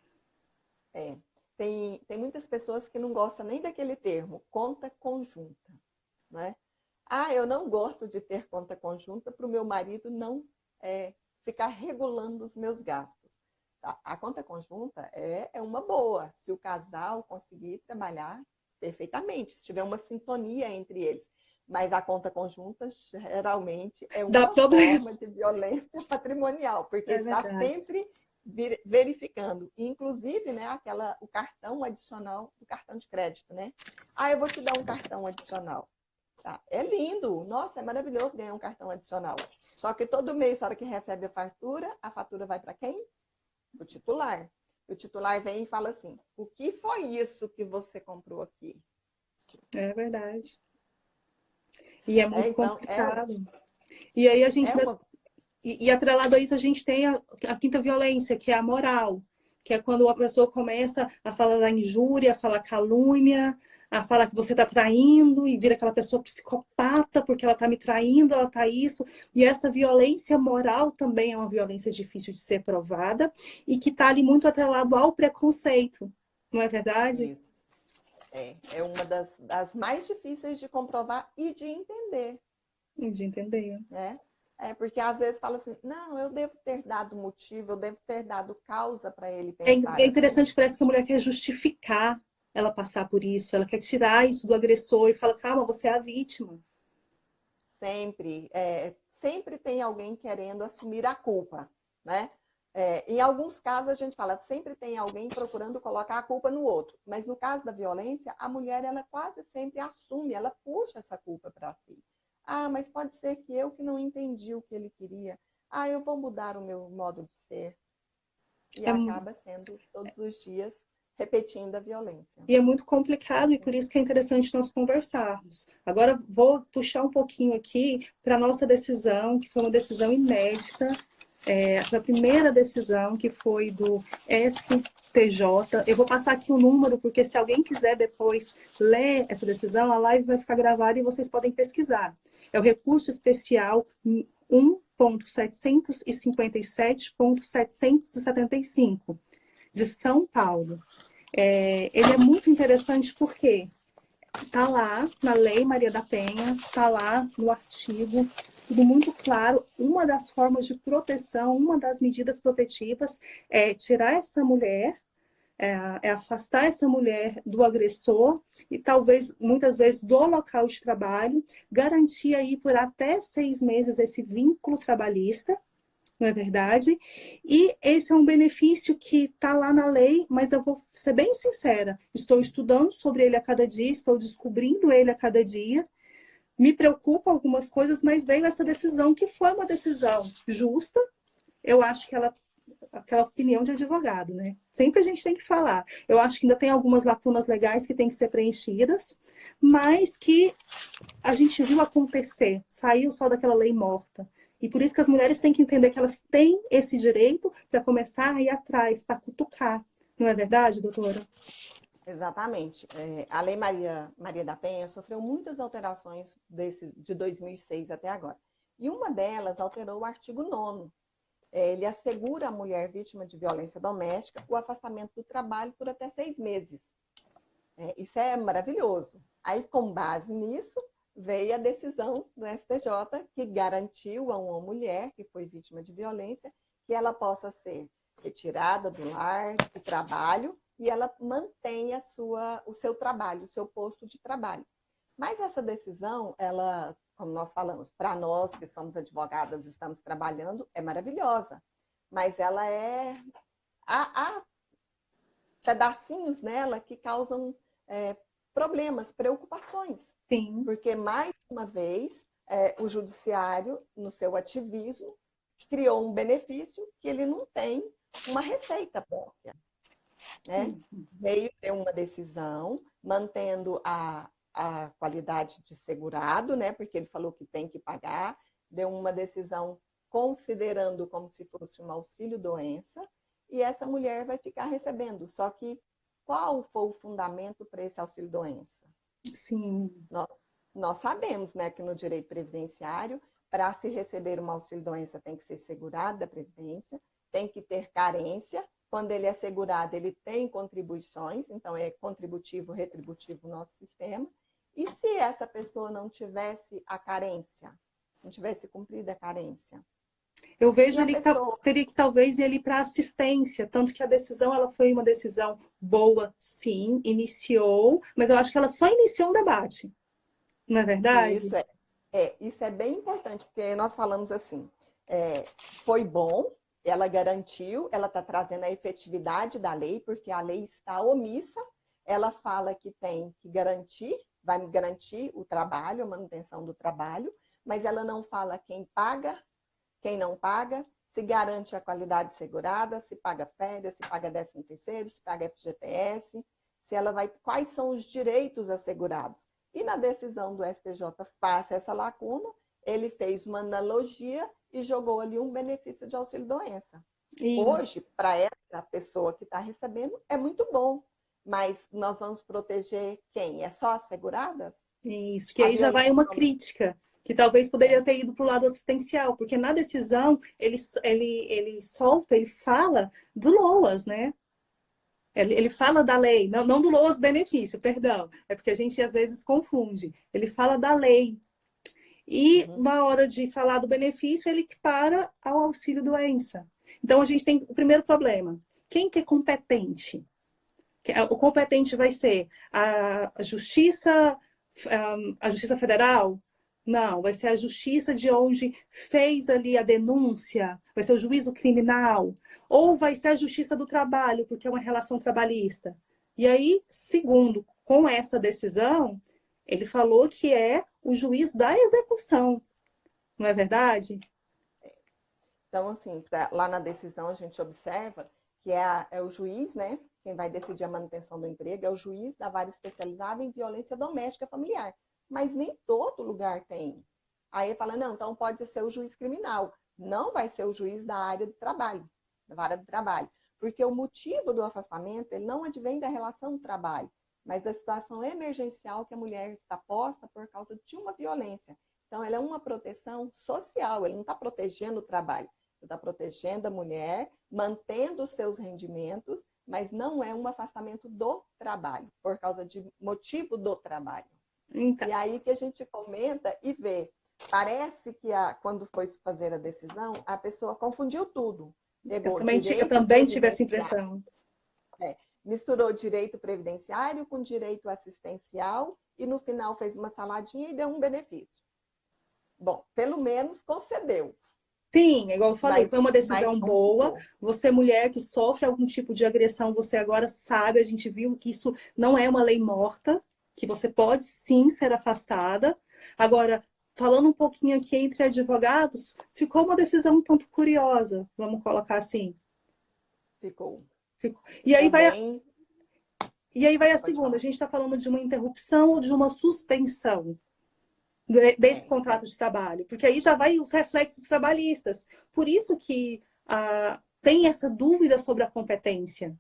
Tem muitas pessoas que não gostam nem daquele termo, conta conjunta, né? Eu não gosto de ter conta conjunta para o meu marido não ficar regulando os meus gastos. Tá? A conta conjunta é uma boa, se o casal conseguir trabalhar perfeitamente, se tiver uma sintonia entre eles. Mas a conta conjunta geralmente é Dá uma problema. forma de violência patrimonial, porque está verdade. sempre verificando, inclusive, né, o cartão adicional do cartão de crédito, né? Eu vou te dar um cartão adicional. Tá? É lindo, nossa, é maravilhoso ganhar um cartão adicional. Só que todo mês, na hora que recebe a fatura vai para quem? O titular. O titular vem e fala assim: o que foi isso que você comprou aqui? É verdade. E é muito Então, complicado. E aí a gente é uma. e atrelado a isso, a gente tem a quinta violência, que é a moral, que é quando a pessoa começa a falar da injúria, a falar calúnia, a falar que você está traindo e vira aquela pessoa psicopata porque ela está me traindo, ela está isso. E essa violência moral também é uma violência difícil de ser provada e que está ali muito atrelado ao preconceito, não é verdade? Isso. É uma das mais difíceis de comprovar e de entender, De entender. né? Porque às vezes fala assim, não, eu devo ter dado motivo, eu devo ter dado causa para ele É, pensar é assim. interessante, parece que a mulher quer justificar ela passar por isso, ela quer tirar isso do agressor e fala, calma, você é a vítima. Sempre, sempre tem alguém querendo assumir a culpa, né? Em alguns casos a gente fala, sempre tem alguém procurando colocar a culpa no outro, mas no caso da violência, a mulher ela quase sempre assume, ela puxa essa culpa para si. Ah, mas pode ser que eu que não entendi o que ele queria. Ah, eu vou mudar o meu modo de ser. E É, acaba sendo todos os dias repetindo a violência. e é muito complicado e por isso que é interessante nós conversarmos. Agora vou puxar um pouquinho aqui para a nossa decisão, que foi uma decisão inédita. Foi a primeira decisão que foi do STJ. Eu vou passar aqui o número, porque se alguém quiser depois ler essa decisão, a live vai ficar gravada e vocês podem pesquisar. É o recurso especial 1.757.775 de São Paulo. Ele é muito interessante porque está lá na Lei Maria da Penha, está lá no artigo, tudo muito claro. Uma das formas de proteção, uma das medidas protetivas é tirar essa mulher, afastar essa mulher do agressor e talvez, muitas vezes, do local de trabalho, garantir aí por até 6 meses esse vínculo trabalhista, não é verdade? E esse é um benefício que está lá na lei, mas eu vou ser bem sincera, estou estudando sobre ele a cada dia, estou descobrindo ele a cada dia, me preocupa algumas coisas, mas veio essa decisão, que foi uma decisão justa, eu acho que ela, aquela opinião de advogado, né? Sempre a gente tem que falar. Eu acho que ainda tem algumas lacunas legais que têm que ser preenchidas, mas que a gente viu acontecer, saiu só daquela lei morta. E por isso que as mulheres têm que entender que elas têm esse direito para começar a ir atrás, para cutucar. Não é verdade, doutora? Exatamente. A Lei Maria da Penha sofreu muitas alterações de 2006 até agora. E uma delas alterou o artigo 9º. Ele assegura à mulher vítima de violência doméstica o afastamento do trabalho por até 6 meses. Isso é maravilhoso. Aí, com base nisso, veio a decisão do STJ que garantiu a uma mulher que foi vítima de violência que ela possa ser retirada do lar, do trabalho, e ela mantenha o seu trabalho, o seu posto de trabalho. Mas essa decisão, ela, como nós falamos, para nós que somos advogadas, estamos trabalhando, é maravilhosa. Mas ela há pedacinhos nela que causam problemas, preocupações. Sim. Porque, mais uma vez, o judiciário, no seu ativismo, criou um benefício que ele não tem uma receita própria. Né? Veio ter uma decisão mantendo a qualidade de segurado, né? Porque ele falou que tem que pagar, deu uma decisão considerando como se fosse um auxílio-doença, e essa mulher vai ficar recebendo. Só que qual foi o fundamento para esse auxílio-doença? Sim. Nós sabemos, né, que no direito previdenciário, para se receber um auxílio-doença tem que ser segurado da Previdência, tem que ter carência. Quando ele é segurado, ele tem contribuições, então é contributivo, retributivo no nosso sistema. E se essa pessoa não tivesse a carência, não tivesse cumprido a carência? Eu vejo E a ali que pessoa... teria que talvez ir ali para assistência, tanto que a decisão ela foi uma decisão boa, sim, iniciou, mas eu acho que ela só iniciou um debate, não é verdade? Isso é bem importante, porque nós falamos assim, foi bom, ela garantiu, ela está trazendo a efetividade da lei, porque a lei está omissa, ela fala que tem que garantir, vai me garantir o trabalho, a manutenção do trabalho, mas ela não fala quem paga, quem não paga, se garante a qualidade segurada, se paga férias, se paga 13º, se paga FGTS, se ela vai, quais são os direitos assegurados. E na decisão do STJ, face a essa lacuna, ele fez uma analogia e jogou ali um benefício de auxílio-doença. Hoje, para essa pessoa que está recebendo, é muito bom, mas nós vamos proteger quem? É só as seguradas? Isso, que aí já vai uma crítica, que talvez poderia ter ido para o lado assistencial, porque na decisão ele solta, ele fala do LOAS, né? Ele fala da lei, não do LOAS benefício, perdão, é porque a gente às vezes confunde. Ele fala da lei. E na hora de falar do benefício, ele para ao auxílio-doença. Então a gente tem o primeiro problema. Quem que é competente? O competente vai ser a Justiça Federal? Não, vai ser a justiça de onde fez ali a denúncia, vai ser o juízo criminal, ou vai ser a justiça do trabalho, porque é uma relação trabalhista. E aí, segundo, com essa decisão, ele falou que é o juiz da execução, não é verdade? Então, assim, lá na decisão a gente observa que é o juiz, né? Quem vai decidir a manutenção do emprego é o juiz da vara especializada em violência doméstica familiar. Mas nem todo lugar tem. Aí fala, não, então pode ser o juiz criminal. Não vai ser o juiz da área de trabalho, da vara de trabalho. Porque o motivo do afastamento, ele não advém da relação do trabalho, mas da situação emergencial que a mulher está posta por causa de uma violência. Então, ela é uma proteção social, ele não está protegendo o trabalho. Ele está protegendo a mulher, mantendo os seus rendimentos, mas não é um afastamento do trabalho, por causa de motivo do trabalho. Então. E aí que a gente comenta e vê. Parece que quando foi fazer a decisão, a pessoa confundiu tudo. Eu também tive essa impressão. Misturou direito previdenciário com direito assistencial e no final fez uma saladinha e deu um benefício. Bom, pelo menos concedeu. Sim, igual eu falei, foi uma decisão boa. Você, mulher que sofre algum tipo de agressão, você agora sabe, a gente viu que isso não é uma lei morta, que você pode sim ser afastada. Agora, falando um pouquinho aqui entre advogados, ficou uma decisão um tanto curiosa, vamos colocar assim. Ficou. E aí vai a segunda. A gente está falando de uma interrupção ou de uma suspensão desse contrato de trabalho, porque aí já vai os reflexos trabalhistas. Por isso que tem essa dúvida sobre a competência.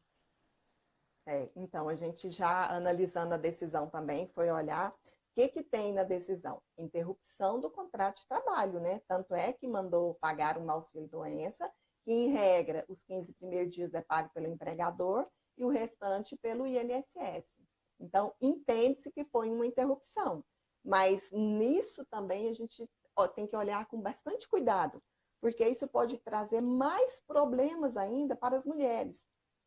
Então, a gente já analisando a decisão também, foi olhar o que tem na decisão? Interrupção do contrato de trabalho, né? Tanto é que mandou pagar um auxílio-doença, que em regra, os 15 primeiros dias é pago pelo empregador e o restante pelo INSS. Então, entende-se que foi uma interrupção. Mas nisso também a gente tem que olhar com bastante cuidado, porque isso pode trazer mais problemas ainda para as mulheres.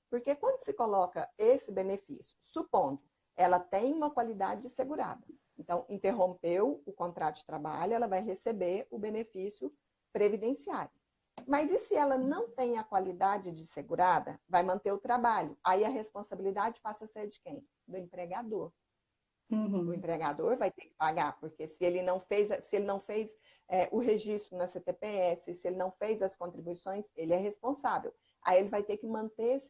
Porque quando se coloca esse benefício, supondo ela tem uma qualidade segurada, então interrompeu o contrato de trabalho, ela vai receber o benefício previdenciário. Mas e se ela não tem a qualidade de segurada, vai manter o trabalho? Aí a responsabilidade passa a ser de quem? Do empregador. O empregador vai ter que pagar, porque se ele não fez o registro na CTPS, se ele não fez as contribuições, ele é responsável. Aí ele vai ter que manter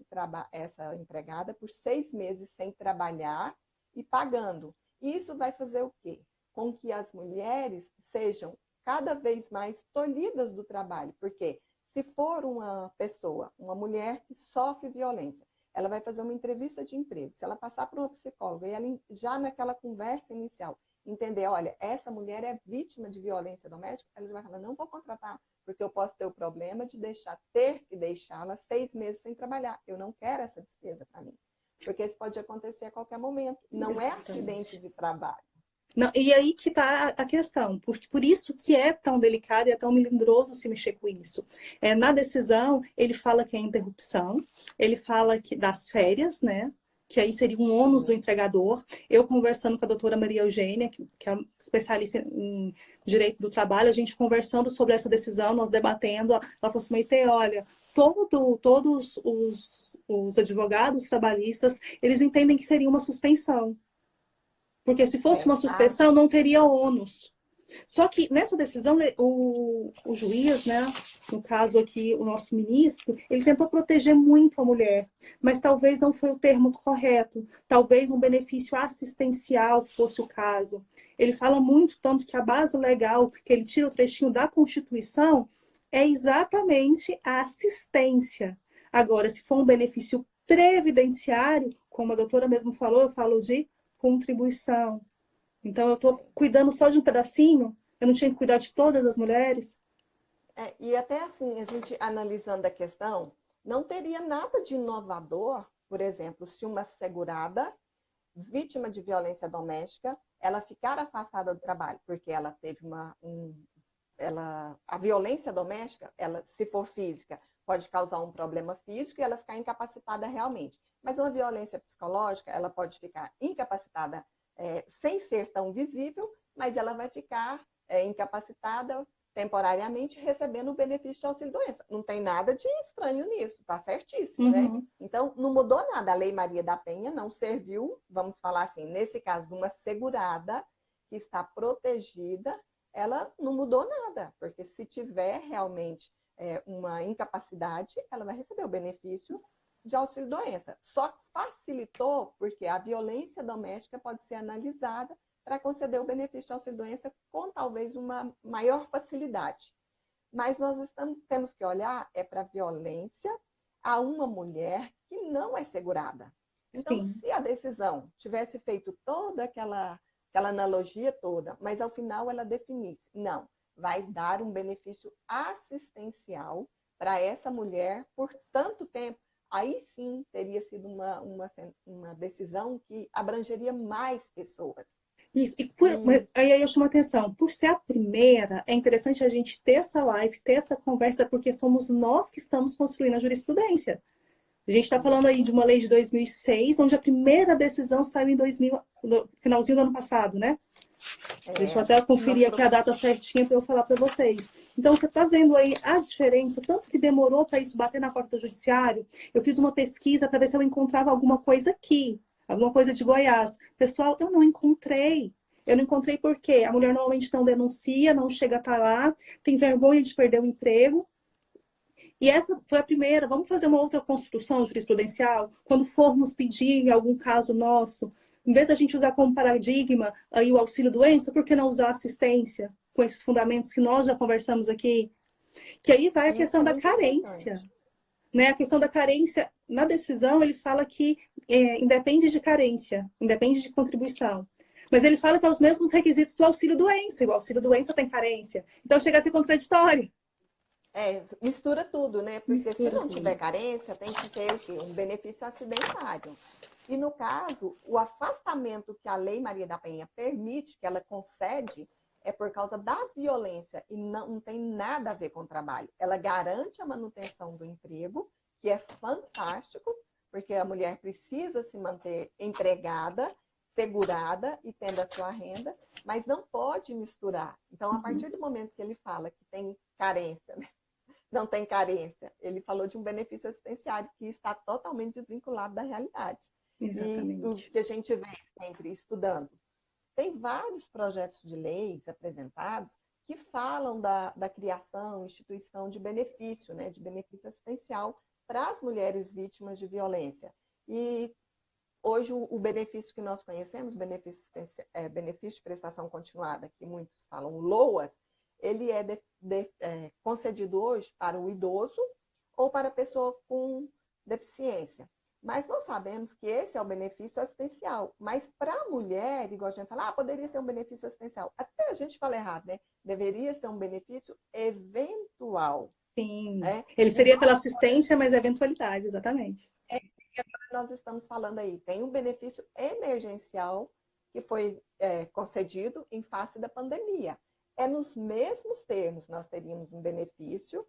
essa empregada por 6 meses sem trabalhar e pagando. Isso vai fazer o quê? Com que as mulheres sejam cada vez mais tolhidas do trabalho. Porque se for uma pessoa, uma mulher que sofre violência, ela vai fazer uma entrevista de emprego. Se ela passar por uma psicóloga e ela já naquela conversa inicial entender, olha, essa mulher é vítima de violência doméstica, ela vai falar, não vou contratar, porque eu posso ter o problema de ter que deixá-la 6 meses sem trabalhar. Eu não quero essa despesa para mim. Porque isso pode acontecer a qualquer momento. Não é acidente de trabalho. Não, e aí que está a questão, porque por isso que é tão delicado e é tão melindroso se mexer com isso. Na decisão, ele fala que é interrupção, ele fala das férias, né? Que aí seria um ônus do empregador. Eu conversando com a doutora Maria Eugênia, que é especialista em direito do trabalho, a gente conversando sobre essa decisão, nós debatendo, ela falou assim, Maite, olha, todos os advogados trabalhistas, eles entendem que seria uma suspensão. Porque se fosse uma Verdade. suspensão, não teria ônus. Só que nessa decisão, o juiz, né, no caso aqui, o nosso ministro, ele tentou proteger muito a mulher, mas talvez não foi o termo correto. Talvez um benefício assistencial fosse o caso. Ele fala muito, tanto que a base legal, que ele tira o trechinho da Constituição, é exatamente a assistência. Agora, se for um benefício previdenciário, como a doutora mesmo falou, eu falo de contribuição. Então, eu estou cuidando só de um pedacinho, eu não tinha que cuidar de todas as mulheres. E até assim, a gente analisando a questão, não teria nada de inovador, por exemplo, se uma segurada, vítima de violência doméstica, ela ficar afastada do trabalho, porque ela teve a violência doméstica, ela, se for física, pode causar um problema físico e ela ficar incapacitada realmente. Mas uma violência psicológica, ela pode ficar incapacitada sem ser tão visível, mas ela vai ficar incapacitada temporariamente recebendo o benefício de auxílio-doença. Não tem nada de estranho nisso, tá certíssimo, né? Uhum. Então, não mudou nada. A Lei Maria da Penha não serviu, vamos falar assim, nesse caso, de uma segurada que está protegida, ela não mudou nada, porque se tiver realmente uma incapacidade, ela vai receber o benefício de auxílio-doença. Só facilitou porque a violência doméstica pode ser analisada para conceder o benefício de auxílio-doença com talvez uma maior facilidade. Mas nós temos que olhar para a violência a uma mulher que não é segurada. Então, Sim. se a decisão tivesse feito toda aquela analogia toda, mas ao final ela definisse, não, vai dar um benefício assistencial para essa mulher por tanto tempo, aí sim teria sido uma decisão que abrangeria mais pessoas. Isso. E Aí eu chamo a atenção. Por ser a primeira, é interessante a gente ter essa live, ter essa conversa, porque somos nós que estamos construindo a jurisprudência. A gente está falando aí de uma lei de 2006, onde a primeira decisão saiu em 2000, no finalzinho do ano passado, né? Deixa eu até conferir aqui a data certinha para eu falar para vocês. Então, você está vendo aí a diferença, tanto que demorou para isso bater na porta do judiciário. Eu fiz uma pesquisa para ver se eu encontrava alguma coisa aqui, alguma coisa de Goiás. Pessoal, eu não encontrei. Eu não encontrei porque a mulher normalmente não denuncia, não chega a estar lá, tem vergonha de perder o emprego. E essa foi a primeira. Vamos fazer uma outra construção jurisprudencial? Quando formos pedir em algum caso nosso, em vez da gente usar como paradigma aí o auxílio-doença, por que não usar assistência com esses fundamentos que nós já conversamos aqui? Que aí vai a isso questão é da muito carência. importante. Né? A questão da carência, na decisão, ele fala que independe de carência, independe de contribuição. Mas ele fala que é os mesmos requisitos do auxílio-doença, e o auxílio-doença tem carência. Então chega a ser contraditório. Mistura tudo, né? Porque se Mistura não tiver tudo. carência, tem que ter o quê? Um benefício acidentário. E no caso, o afastamento que a Lei Maria da Penha permite, que ela concede, é por causa da violência e não tem nada a ver com o trabalho. Ela garante a manutenção do emprego, que é fantástico, porque a mulher precisa se manter empregada, segurada e tendo a sua renda, mas não pode misturar. Então, a partir do momento que ele fala que tem carência, né? Não tem carência. Ele falou de um benefício assistenciário que está totalmente desvinculado da realidade. E o Exatamente. que a gente vê sempre estudando, tem vários projetos de leis apresentados que falam da criação, instituição de benefício, né, de benefício assistencial para as mulheres vítimas de violência. E hoje o benefício que nós conhecemos, benefício de prestação continuada, que muitos falam LOAS, ele é concedido hoje para o idoso ou para a pessoa com deficiência. Mas nós sabemos que esse é o benefício assistencial. Mas para a mulher, igual a gente fala, poderia ser um benefício assistencial. Até a gente fala errado, né? Deveria ser um benefício eventual. Sim. Né? Ele seria Igual pela assistência, mas eventualidade, exatamente. nós estamos falando aí, tem um benefício emergencial que foi concedido em face da pandemia. É nos mesmos termos, nós teríamos um benefício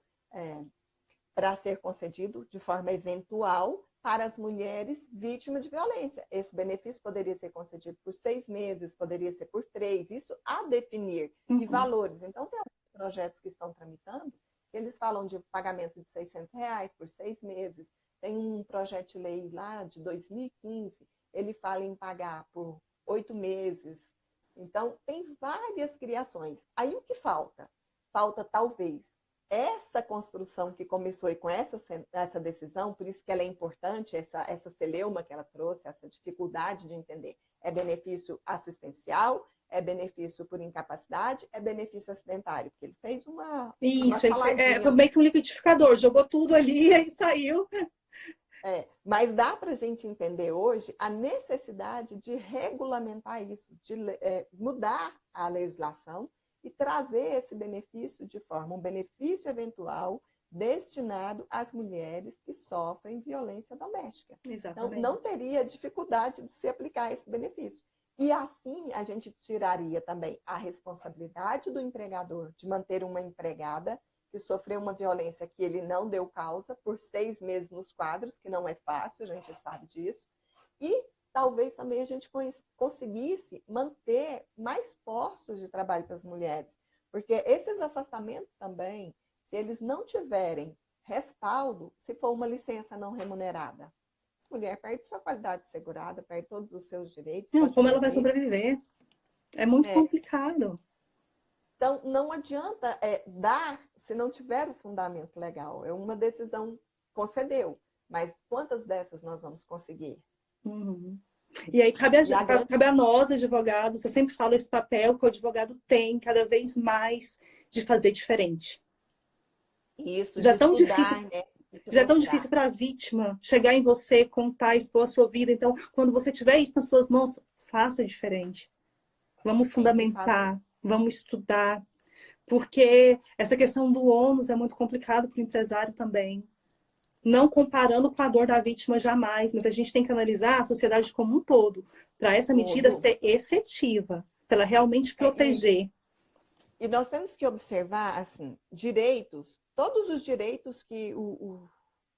para ser concedido de forma eventual para as mulheres vítimas de violência. Esse benefício poderia ser concedido por 6 meses, poderia ser por 3, isso a definir. E Uhum. valores. Então, tem alguns projetos que estão tramitando, eles falam de pagamento de R$ 600 por 6 meses. Tem um projeto de lei lá de 2015, ele fala em pagar por 8 meses. Então, tem várias criações. Aí o que falta? Falta, talvez, essa construção que começou e com essa decisão, por isso que ela é importante, essa celeuma que ela trouxe, essa dificuldade de entender. É benefício assistencial, é benefício por incapacidade, é benefício acidentário, porque ele fez uma Isso, foi saladinha. meio que um liquidificador, jogou tudo ali e saiu. Mas dá para a gente entender hoje a necessidade de regulamentar isso, de mudar a legislação e trazer esse benefício de forma, um benefício eventual destinado às mulheres que sofrem violência doméstica. Exatamente. Então, não teria dificuldade de se aplicar esse benefício. E assim a gente tiraria também a responsabilidade do empregador de manter uma empregada que sofreu uma violência que ele não deu causa por 6 meses nos quadros, que não é fácil, a gente sabe disso. E talvez também a gente conseguisse manter mais postos de trabalho para as mulheres. Porque esses afastamentos também, se eles não tiverem respaldo, se for uma licença não remunerada, a mulher perde sua qualidade segurada, perde todos os seus direitos. Não, como ela vai sobreviver? É muito complicado. Então, não adianta dar se não tiver o fundamento legal. É uma decisão concedeu, mas quantas dessas nós vamos conseguir? Uhum. E aí cabe a nós, advogados, eu sempre falo esse papel que o advogado tem cada vez mais de fazer diferente. Isso, já de tão estudar, difícil, né? já é tão difícil para a vítima chegar em você, contar, expor a sua vida. Então, quando você tiver isso nas suas mãos, faça diferente. Vamos fundamentar, vamos estudar. Porque essa questão do ônus é muito complicado para o empresário também. Não comparando com a dor da vítima jamais, mas a gente tem que analisar a sociedade como um todo, para essa medida ser efetiva, para ela realmente proteger. E nós temos que observar, assim, direitos, todos os direitos que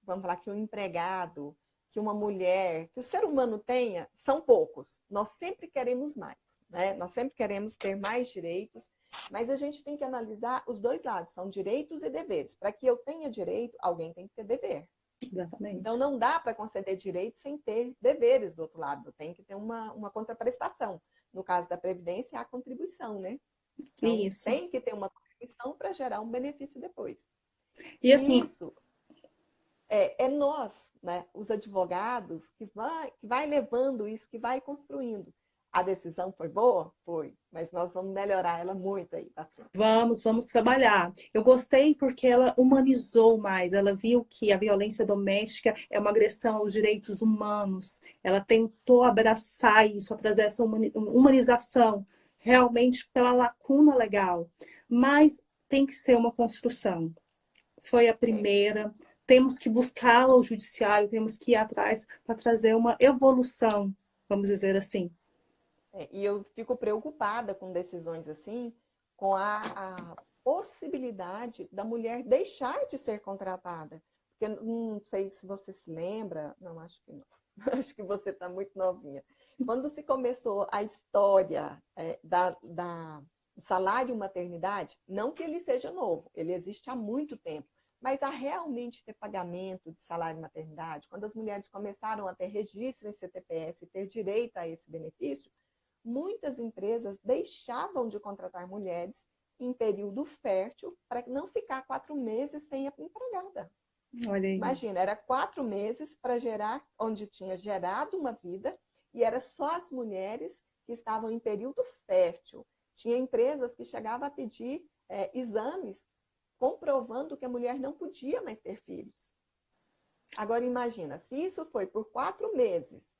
vamos falar que o empregado, que uma mulher, que o ser humano tenha, são poucos. Nós sempre queremos mais, né? Nós sempre queremos ter mais direitos, mas a gente tem que analisar os dois lados, são direitos e deveres. Para que eu tenha direito, alguém tem que ter dever. Exatamente. Então, não dá para conceder direitos sem ter deveres do outro lado. Tem que ter uma contraprestação. No caso da Previdência, há contribuição, né? Então, isso. Tem que ter uma contribuição para gerar um benefício depois. E assim, isso é nós, né, os advogados, que vai levando isso, que vai construindo. A decisão foi boa? Foi. Mas nós vamos melhorar ela muito aí pra frente. Vamos trabalhar. Eu gostei porque ela humanizou mais. Ela viu que a violência doméstica é uma agressão aos direitos humanos. Ela tentou abraçar isso, trazer essa humanização realmente pela lacuna legal. Mas tem que ser uma construção. Foi a primeira. Temos que buscá-la ao judiciário, temos que ir atrás para trazer uma evolução, vamos dizer assim. E eu fico preocupada com decisões assim, com a possibilidade da mulher deixar de ser contratada. Porque não sei se você se lembra, não, acho que não. Acho que você está muito novinha. Quando se começou a história do salário maternidade, não que ele seja novo, ele existe há muito tempo, mas a realmente ter pagamento de salário maternidade, quando as mulheres começaram a ter registro em CTPS e ter direito a esse benefício, muitas empresas deixavam de contratar mulheres em período fértil para não ficar 4 meses sem a empregada. Olha aí. Imagina, era 4 meses para gerar, onde tinha gerado uma vida, e era só as mulheres que estavam em período fértil. Tinha empresas que chegavam a pedir exames comprovando que a mulher não podia mais ter filhos. Agora imagina, se isso foi por 4 meses,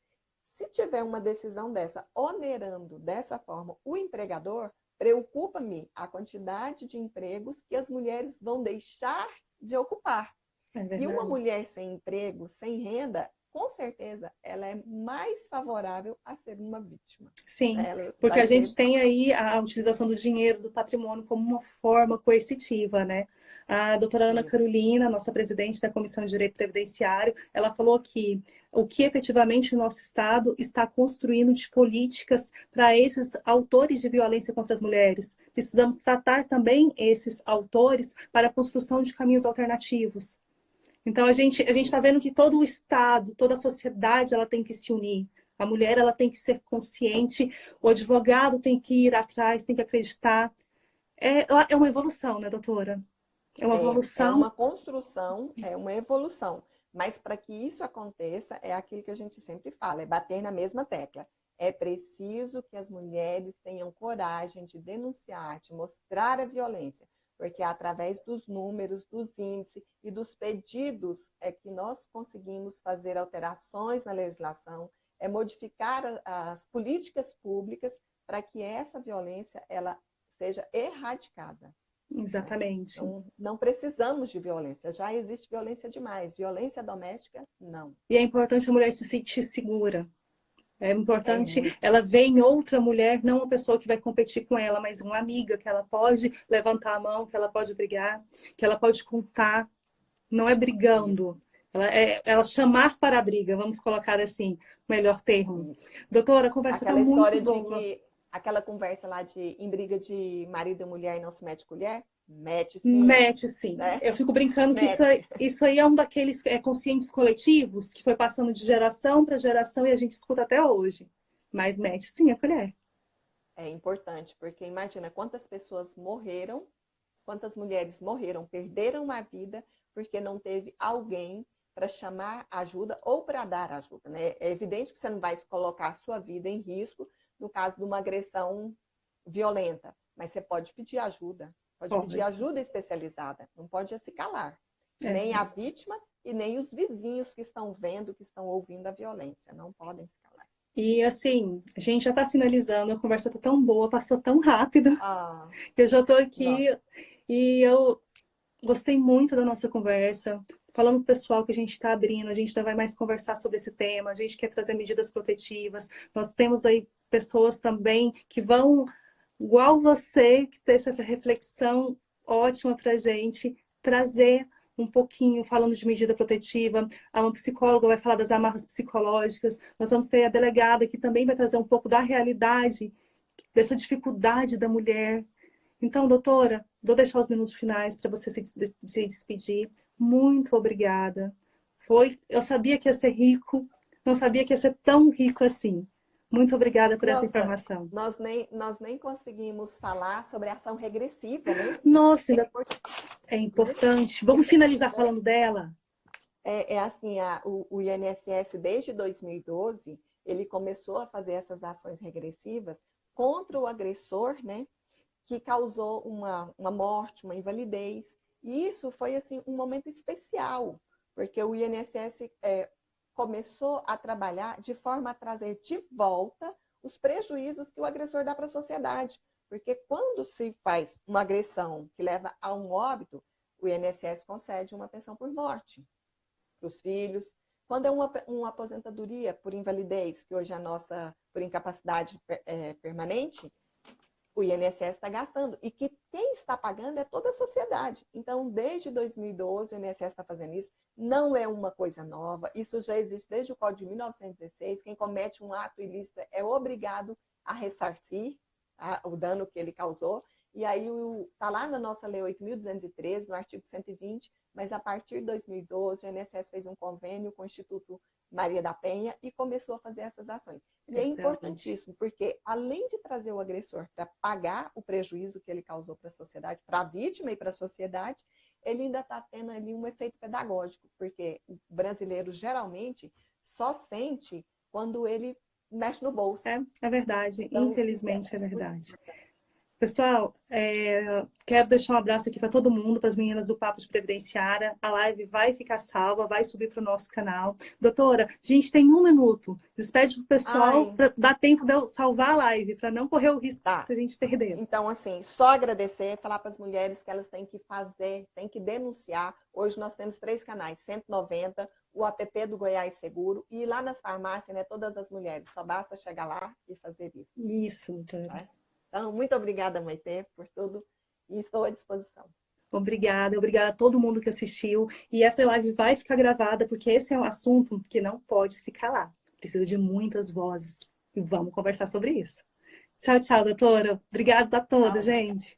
se tiver uma decisão dessa, onerando dessa forma o empregador, preocupa-me a quantidade de empregos que as mulheres vão deixar de ocupar. E uma mulher sem emprego, sem renda, com certeza, ela é mais favorável a ser uma vítima. Sim, porque a gente tem aí a utilização do dinheiro, do patrimônio, como uma forma coercitiva, né? A doutora Ana Carolina, nossa presidente da Comissão de Direito Previdenciário, ela falou que o que efetivamente o nosso Estado está construindo de políticas para esses autores de violência contra as mulheres. Precisamos tratar também esses autores para a construção de caminhos alternativos. Então, a gente está vendo que todo o Estado, toda a sociedade, ela tem que se unir. A mulher, ela tem que ser consciente, o advogado tem que ir atrás, tem que acreditar. É uma evolução, né, doutora? É uma É evolução. uma construção, é uma evolução. Mas para que isso aconteça, é aquilo que a gente sempre fala, é bater na mesma tecla. É preciso que as mulheres tenham coragem de denunciar, de mostrar a violência, porque é através dos números, dos índices e dos pedidos é que nós conseguimos fazer alterações na legislação, é modificar as políticas públicas para que essa violência ela seja erradicada. Né? Exatamente. Então, não precisamos de violência, já existe violência demais. Violência doméstica, não. E é importante a mulher se sentir segura. É É importante muito. ela ver em outra mulher, não uma pessoa que vai competir com ela, mas uma amiga que ela pode levantar a mão, que ela pode brigar, que ela pode contar. Não é Isso, brigando. Ela chamar para a briga, vamos colocar assim, melhor termo. isso. Doutora, a conversa está Aquela muito história de boa. que, aquela conversa lá de em briga de marido e mulher não se mete colher, mete sim, Mete, sim. né? Eu fico brincando que Mete. isso aí é um daqueles conscientes coletivos que foi passando de geração para geração e a gente escuta até hoje. Mas mete, sim, a colher. É importante, porque imagina quantas pessoas morreram, quantas mulheres morreram, perderam a vida porque não teve alguém para chamar ajuda ou para dar ajuda. Né? É evidente que você não vai colocar a sua vida em risco no caso de uma agressão violenta, mas você pode pedir Pode. ajuda especializada, não pode se calar. É Nem a verdade. vítima e nem os vizinhos que estão vendo, que estão ouvindo a violência, não podem se calar. E assim, a gente já está finalizando, a conversa está tão boa, passou tão rápido, Ah, que eu já estou aqui nossa. e eu gostei muito da nossa conversa. Falando para o pessoal que a gente está abrindo, a gente ainda vai mais conversar sobre esse tema, a gente quer trazer medidas protetivas. Nós temos aí pessoas também que vão, igual você, que ter essa reflexão ótima para a gente, trazer um pouquinho, falando de medida protetiva. Uma psicóloga vai falar das amarras psicológicas. Nós vamos ter a delegada que também vai trazer um pouco da realidade, dessa dificuldade da mulher. Então, doutora, vou deixar os minutos finais para você se despedir. Muito obrigada. Eu sabia que ia ser rico, não sabia que ia ser tão rico assim. Muito obrigada por essa Nossa, informação. nós nem conseguimos falar sobre a ação regressiva, né? Nossa, É ainda importante, é importante. Vamos finalizar né? falando dela? É assim, o INSS desde 2012, ele começou a fazer essas ações regressivas contra o agressor, né? Que causou uma morte, uma invalidez. E isso foi assim um momento especial, porque o INSS começou a trabalhar de forma a trazer de volta os prejuízos que o agressor dá para a sociedade. Porque quando se faz uma agressão que leva a um óbito, o INSS concede uma pensão por morte para os filhos. Quando é uma aposentadoria por invalidez, que hoje é a nossa por incapacidade permanente, o INSS está gastando. E que quem está pagando é toda a sociedade. Então, desde 2012, o INSS está fazendo isso. Não é uma coisa nova. Isso já existe desde o Código de 1916. Quem comete um ato ilícito é obrigado a ressarcir o dano que ele causou. E aí está lá na nossa Lei 8.213, no artigo 120, mas a partir de 2012, o INSS fez um convênio com o Instituto Maria da Penha e começou a fazer essas ações. E é Excelente. importantíssimo, porque além de trazer o agressor para pagar o prejuízo que ele causou para a sociedade, para a vítima e para a sociedade, ele ainda está tendo ali um efeito pedagógico, porque o brasileiro geralmente só sente quando ele mexe no bolso. É verdade, Então, isso infelizmente é muito verdade. importante. Pessoal, quero deixar um abraço aqui para todo mundo, para as meninas do Papo de Previdenciária. A live vai ficar salva, vai subir para o nosso canal. Doutora, a gente tem um minuto. Despede para o pessoal Ai, para dar tempo de eu salvar a live, para não correr o risco tá. de a gente perder. Então, assim, só agradecer, falar para as mulheres que elas têm que fazer, têm que denunciar. Hoje nós temos 3 canais, 190, o app do Goiás Seguro e lá nas farmácias, né, todas as mulheres. Só basta chegar lá e fazer isso. Isso, doutora. Tá? Então, muito obrigada, Maitê, por tudo e estou à disposição. Obrigada a todo mundo que assistiu. E essa live vai ficar gravada, porque esse é um assunto que não pode se calar. Precisa de muitas vozes. E vamos conversar sobre isso. Tchau, tchau, doutora. Obrigada a todos, Tchau. gente.